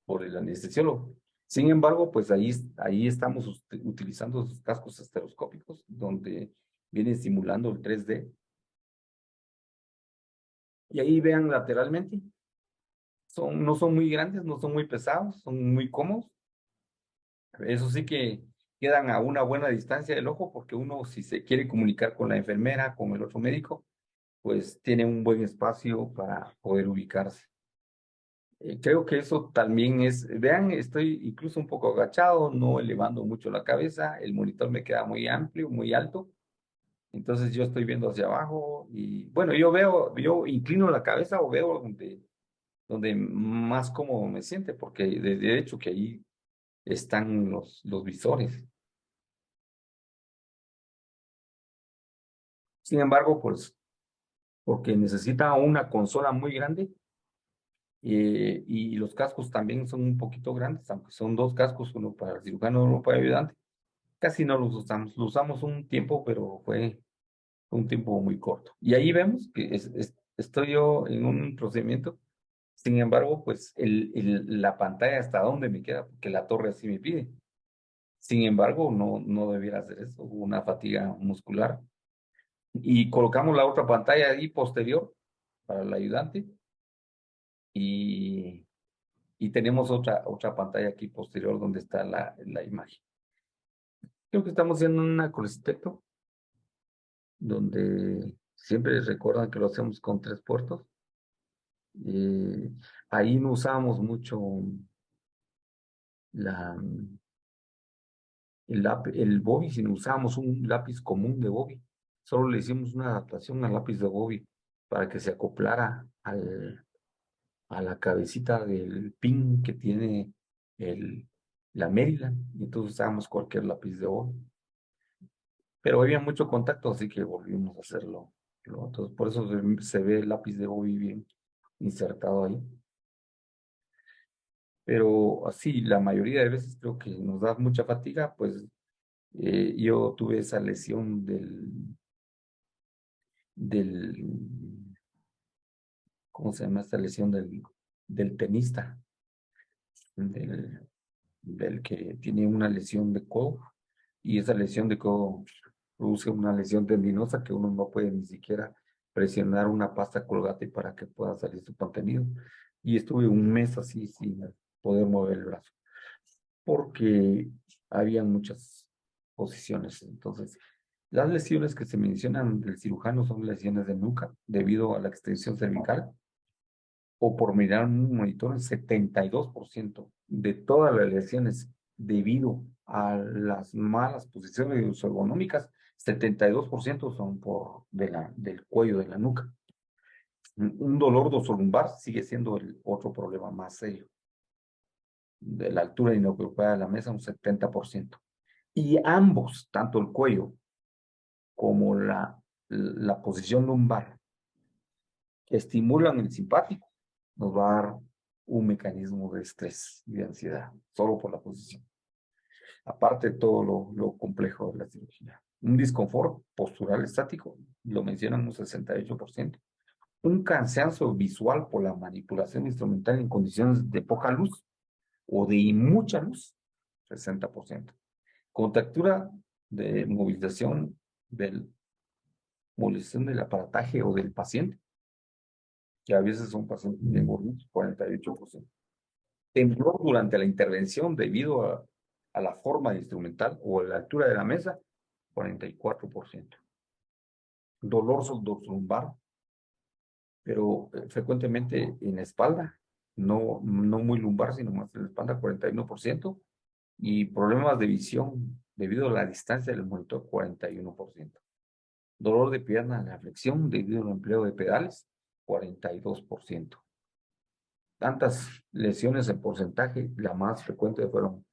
por el anestesiólogo. Sin embargo, pues ahí estamos utilizando esos cascos estereoscópicos donde vienen simulando el 3D. Y ahí vean lateralmente, no son muy grandes, no son muy pesados, son muy cómodos. Eso sí que quedan a una buena distancia del ojo porque uno si se quiere comunicar con la enfermera, con el otro médico, pues tiene un buen espacio para poder ubicarse. Creo que eso también vean, estoy incluso un poco agachado, no elevando mucho la cabeza, el monitor me queda muy amplio, muy alto, entonces yo estoy viendo hacia abajo y bueno, yo inclino la cabeza o veo donde más cómodo me siente, porque de hecho que ahí están los visores. Sin embargo, pues, porque necesita una consola muy grande y los cascos también son un poquito grandes, aunque son 2 cascos, uno para el cirujano y uno para el ayudante. casi no los usamos. Lo usamos un tiempo, pero fue un tiempo muy corto. Y ahí vemos que estoy yo en un procedimiento. Sin embargo, pues la pantalla hasta dónde me queda, porque la torre así me pide. Sin embargo, no debiera hacer eso, una fatiga muscular. Y colocamos la otra pantalla ahí posterior para el ayudante y, y tenemos otra pantalla aquí posterior donde está la imagen. Creo que estamos haciendo una coleciteto donde siempre recuerdan que lo hacemos con 3 puertos. Ahí no usamos mucho la, el Bobby, sino usamos un lápiz común de Bobby. Solo le hicimos una adaptación al lápiz de Bobby para que se acoplara a la cabecita del pin que tiene la Maryland. Y entonces usábamos cualquier lápiz de Bobby. Pero había mucho contacto, así que volvimos a hacerlo. Entonces, por eso se ve el lápiz de Bobby bien insertado ahí. Pero así, la mayoría de veces creo que nos da mucha fatiga, pues yo tuve esa lesión del, ¿cómo se llama esta lesión del tenista? Del, del que tiene una lesión de codo, y esa lesión de codo produce una lesión tendinosa que uno no puede ni siquiera presionar una pasta Colgate para que pueda salir su contenido. Y estuve un mes así sin poder mover el brazo, porque había muchas posiciones. Entonces, las lesiones que se mencionan del cirujano son lesiones de nuca debido a la extensión cervical, o por mirar un monitor, el 72% de todas las lesiones debido a las malas posiciones ergonómicas, 72% son del cuello de la nuca. Un dolor dosolumbar sigue siendo el otro problema más serio. De la altura inocupada de la mesa, un 70%. Y ambos, tanto el cuello como la posición lumbar, estimulan el simpático, nos va a dar un mecanismo de estrés y de ansiedad, solo por la posición. Aparte de todo lo complejo de la cirugía. Un disconfort postural estático, lo mencionan un 68%. Un cansancio visual por la manipulación instrumental en condiciones de poca luz o de mucha luz, 60%. Contractura de movilización del aparataje o del paciente, que a veces son pacientes bien gorditos, 48%. Temblor durante la intervención debido a la forma instrumental o a la altura de la mesa, 44%. Dolor lumbar, pero frecuentemente en la espalda, no muy lumbar, sino más en la espalda, 41%. Y problemas de visión debido a la distancia del monitor, 41%. Dolor de pierna en la flexión debido al empleo de pedales, 42%. Tantas lesiones en porcentaje, la más frecuente fueron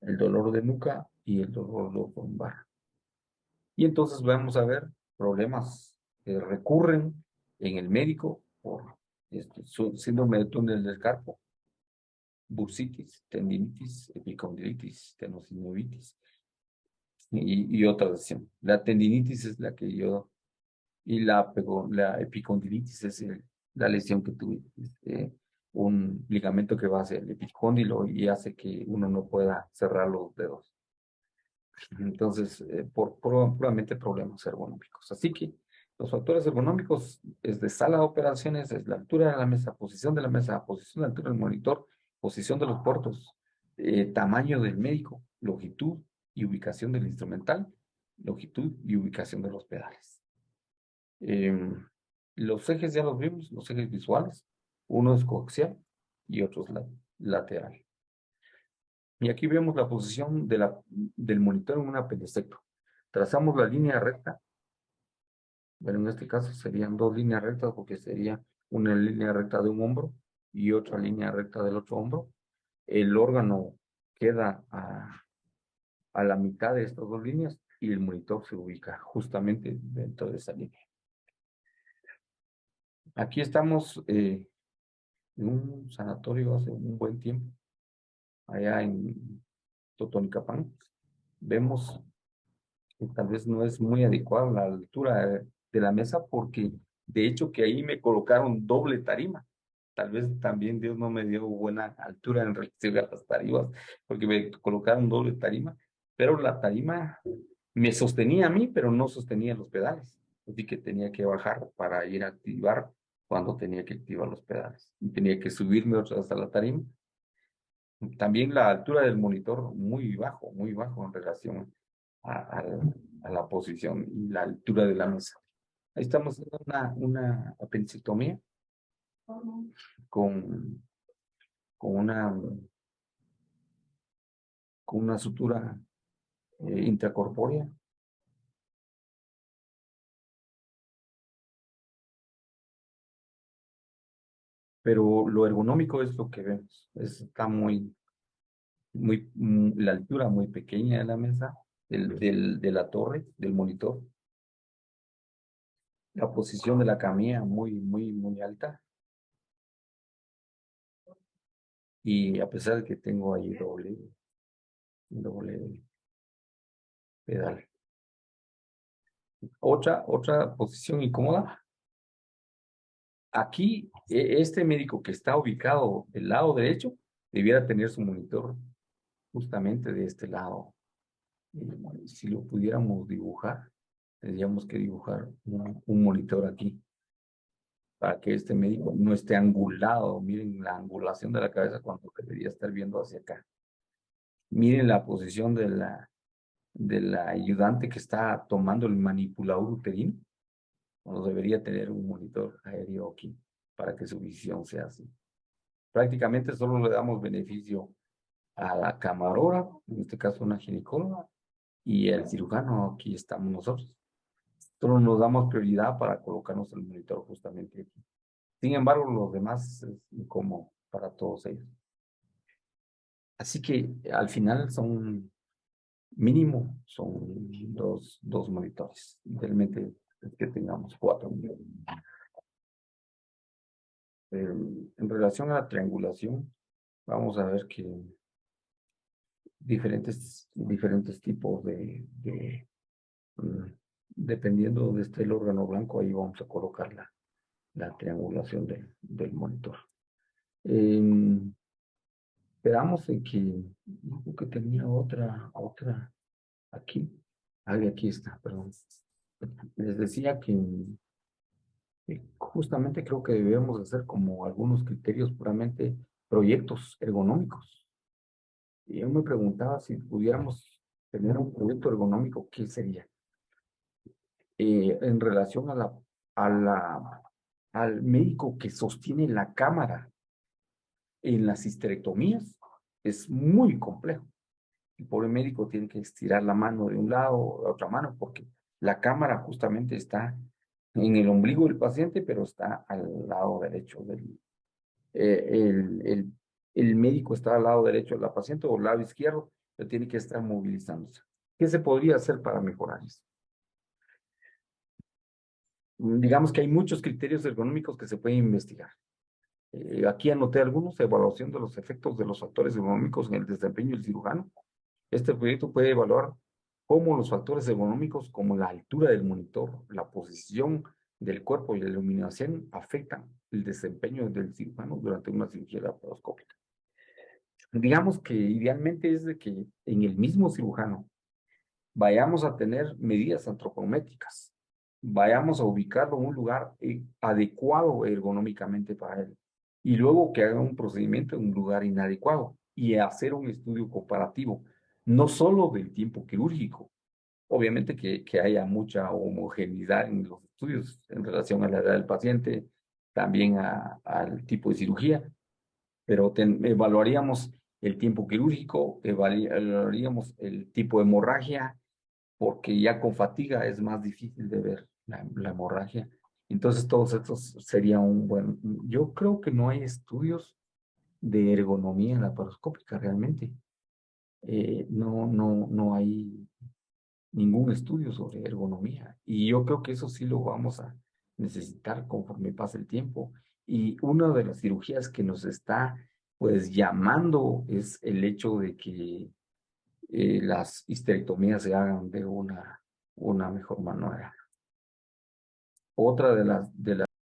el dolor de nuca y el dolor lumbar. Y entonces vamos a ver problemas que recurren en el médico por síndrome de túnel del carpo, bursitis, tendinitis, epicondilitis, tenosinovitis y otra lesión. La tendinitis es la que yo, y la epicondilitis es la lesión que tuve, un ligamento que va hacia el epicóndilo y hace que uno no pueda cerrar los dedos. Entonces, puramente problemas ergonómicos. Así que los factores ergonómicos es de sala de operaciones, es la altura de la mesa, posición de la mesa, posición de la altura del monitor, posición de los puertos, tamaño del médico, longitud y ubicación del instrumental, longitud y ubicación de los pedales. Los ejes ya los vimos, los ejes visuales. Uno es coaxial y otro es lateral. Y aquí vemos la posición del monitor en un apendicecto. Trazamos la línea recta. Bueno, en este caso serían dos líneas rectas porque sería una línea recta de un hombro y otra línea recta del otro hombro. El órgano queda a la mitad de estas dos líneas y el monitor se ubica justamente dentro de esa línea. Aquí estamos en un sanatorio hace un buen tiempo, allá en Totonicapán. Vemos que tal vez no es muy adecuada la altura de la mesa porque de hecho que ahí me colocaron doble tarima. Tal vez también Dios no me dio buena altura en relación a las tarimas porque me colocaron doble tarima, pero la tarima me sostenía a mí, pero no sostenía los pedales. Así que tenía que bajar para ir a activar cuando tenía que activar los pedales. Y tenía que subirme otra vez a la tarima. También la altura del monitor muy bajo en relación a la posición y la altura de la mesa. Ahí estamos haciendo una apendicectomía con, con una, con una sutura intracorpórea. Pero lo ergonómico es lo que vemos. Está la altura muy pequeña de la mesa, de la torre, del monitor. La posición de la camilla muy alta. Y a pesar de que tengo ahí doble pedal. Otra posición incómoda. Aquí, este médico que está ubicado del lado derecho, debiera tener su monitor justamente de este lado. Si lo pudiéramos dibujar, tendríamos que dibujar un monitor aquí para que este médico no esté angulado. Miren la angulación de la cabeza cuando debería estar viendo hacia acá. Miren la posición de la ayudante que está tomando el manipulador uterino. Cuando debería tener un monitor aéreo aquí para que su visión sea así. Prácticamente solo le damos beneficio a la camarógrafa, en este caso una ginecóloga, y el cirujano, aquí estamos nosotros. Solo nos damos prioridad para colocarnos el monitor justamente aquí. Sin embargo, los demás es incómodo para todos ellos. Así que al final son mínimo, son dos monitores. Realmente es que tengamos 4. En relación a la triangulación, vamos a ver que diferentes tipos mm, dependiendo de este el órgano blanco, ahí vamos a colocar la triangulación del monitor. Esperamos en que, creo que tenía otra aquí. Aquí está, perdón. Les decía que justamente creo que debemos hacer como algunos criterios puramente proyectos ergonómicos. Y yo me preguntaba si pudiéramos tener un proyecto ergonómico, ¿qué sería? En relación a al médico que sostiene la cámara en las histerectomías, es muy complejo. El pobre médico tiene que estirar la mano de un lado o de otra mano porque la cámara justamente está en el ombligo del paciente, pero está al lado derecho eh, el, el, el médico está al lado derecho de la paciente o al lado izquierdo, pero tiene que estar movilizándose. ¿Qué se podría hacer para mejorar eso? Digamos que hay muchos criterios ergonómicos que se pueden investigar. Aquí anoté algunos: evaluación de los efectos de los factores ergonómicos en el desempeño del cirujano. Este proyecto puede evaluar cómo los factores ergonómicos, como la altura del monitor, la posición del cuerpo y la iluminación, afectan el desempeño del cirujano durante una cirugía laparoscópica. Digamos que idealmente es de que en el mismo cirujano vayamos a tener medidas antropométricas, vayamos a ubicarlo en un lugar adecuado ergonómicamente para él, y luego que haga un procedimiento en un lugar inadecuado y hacer un estudio comparativo, no solo del tiempo quirúrgico, obviamente que haya mucha homogeneidad en los estudios en relación a la edad del paciente, también al tipo de cirugía, pero evaluaríamos el tiempo quirúrgico, evaluaríamos el tipo de hemorragia, porque ya con fatiga es más difícil de ver la hemorragia. Entonces, todos estos sería un buen. Yo creo que no hay estudios de ergonomía laparoscópica realmente. No hay ningún estudio sobre ergonomía. Y yo creo que eso sí lo vamos a necesitar conforme pase el tiempo. Y una de las cirugías que nos está pues llamando es el hecho de que las histerectomías se hagan una mejor manera. Otra de las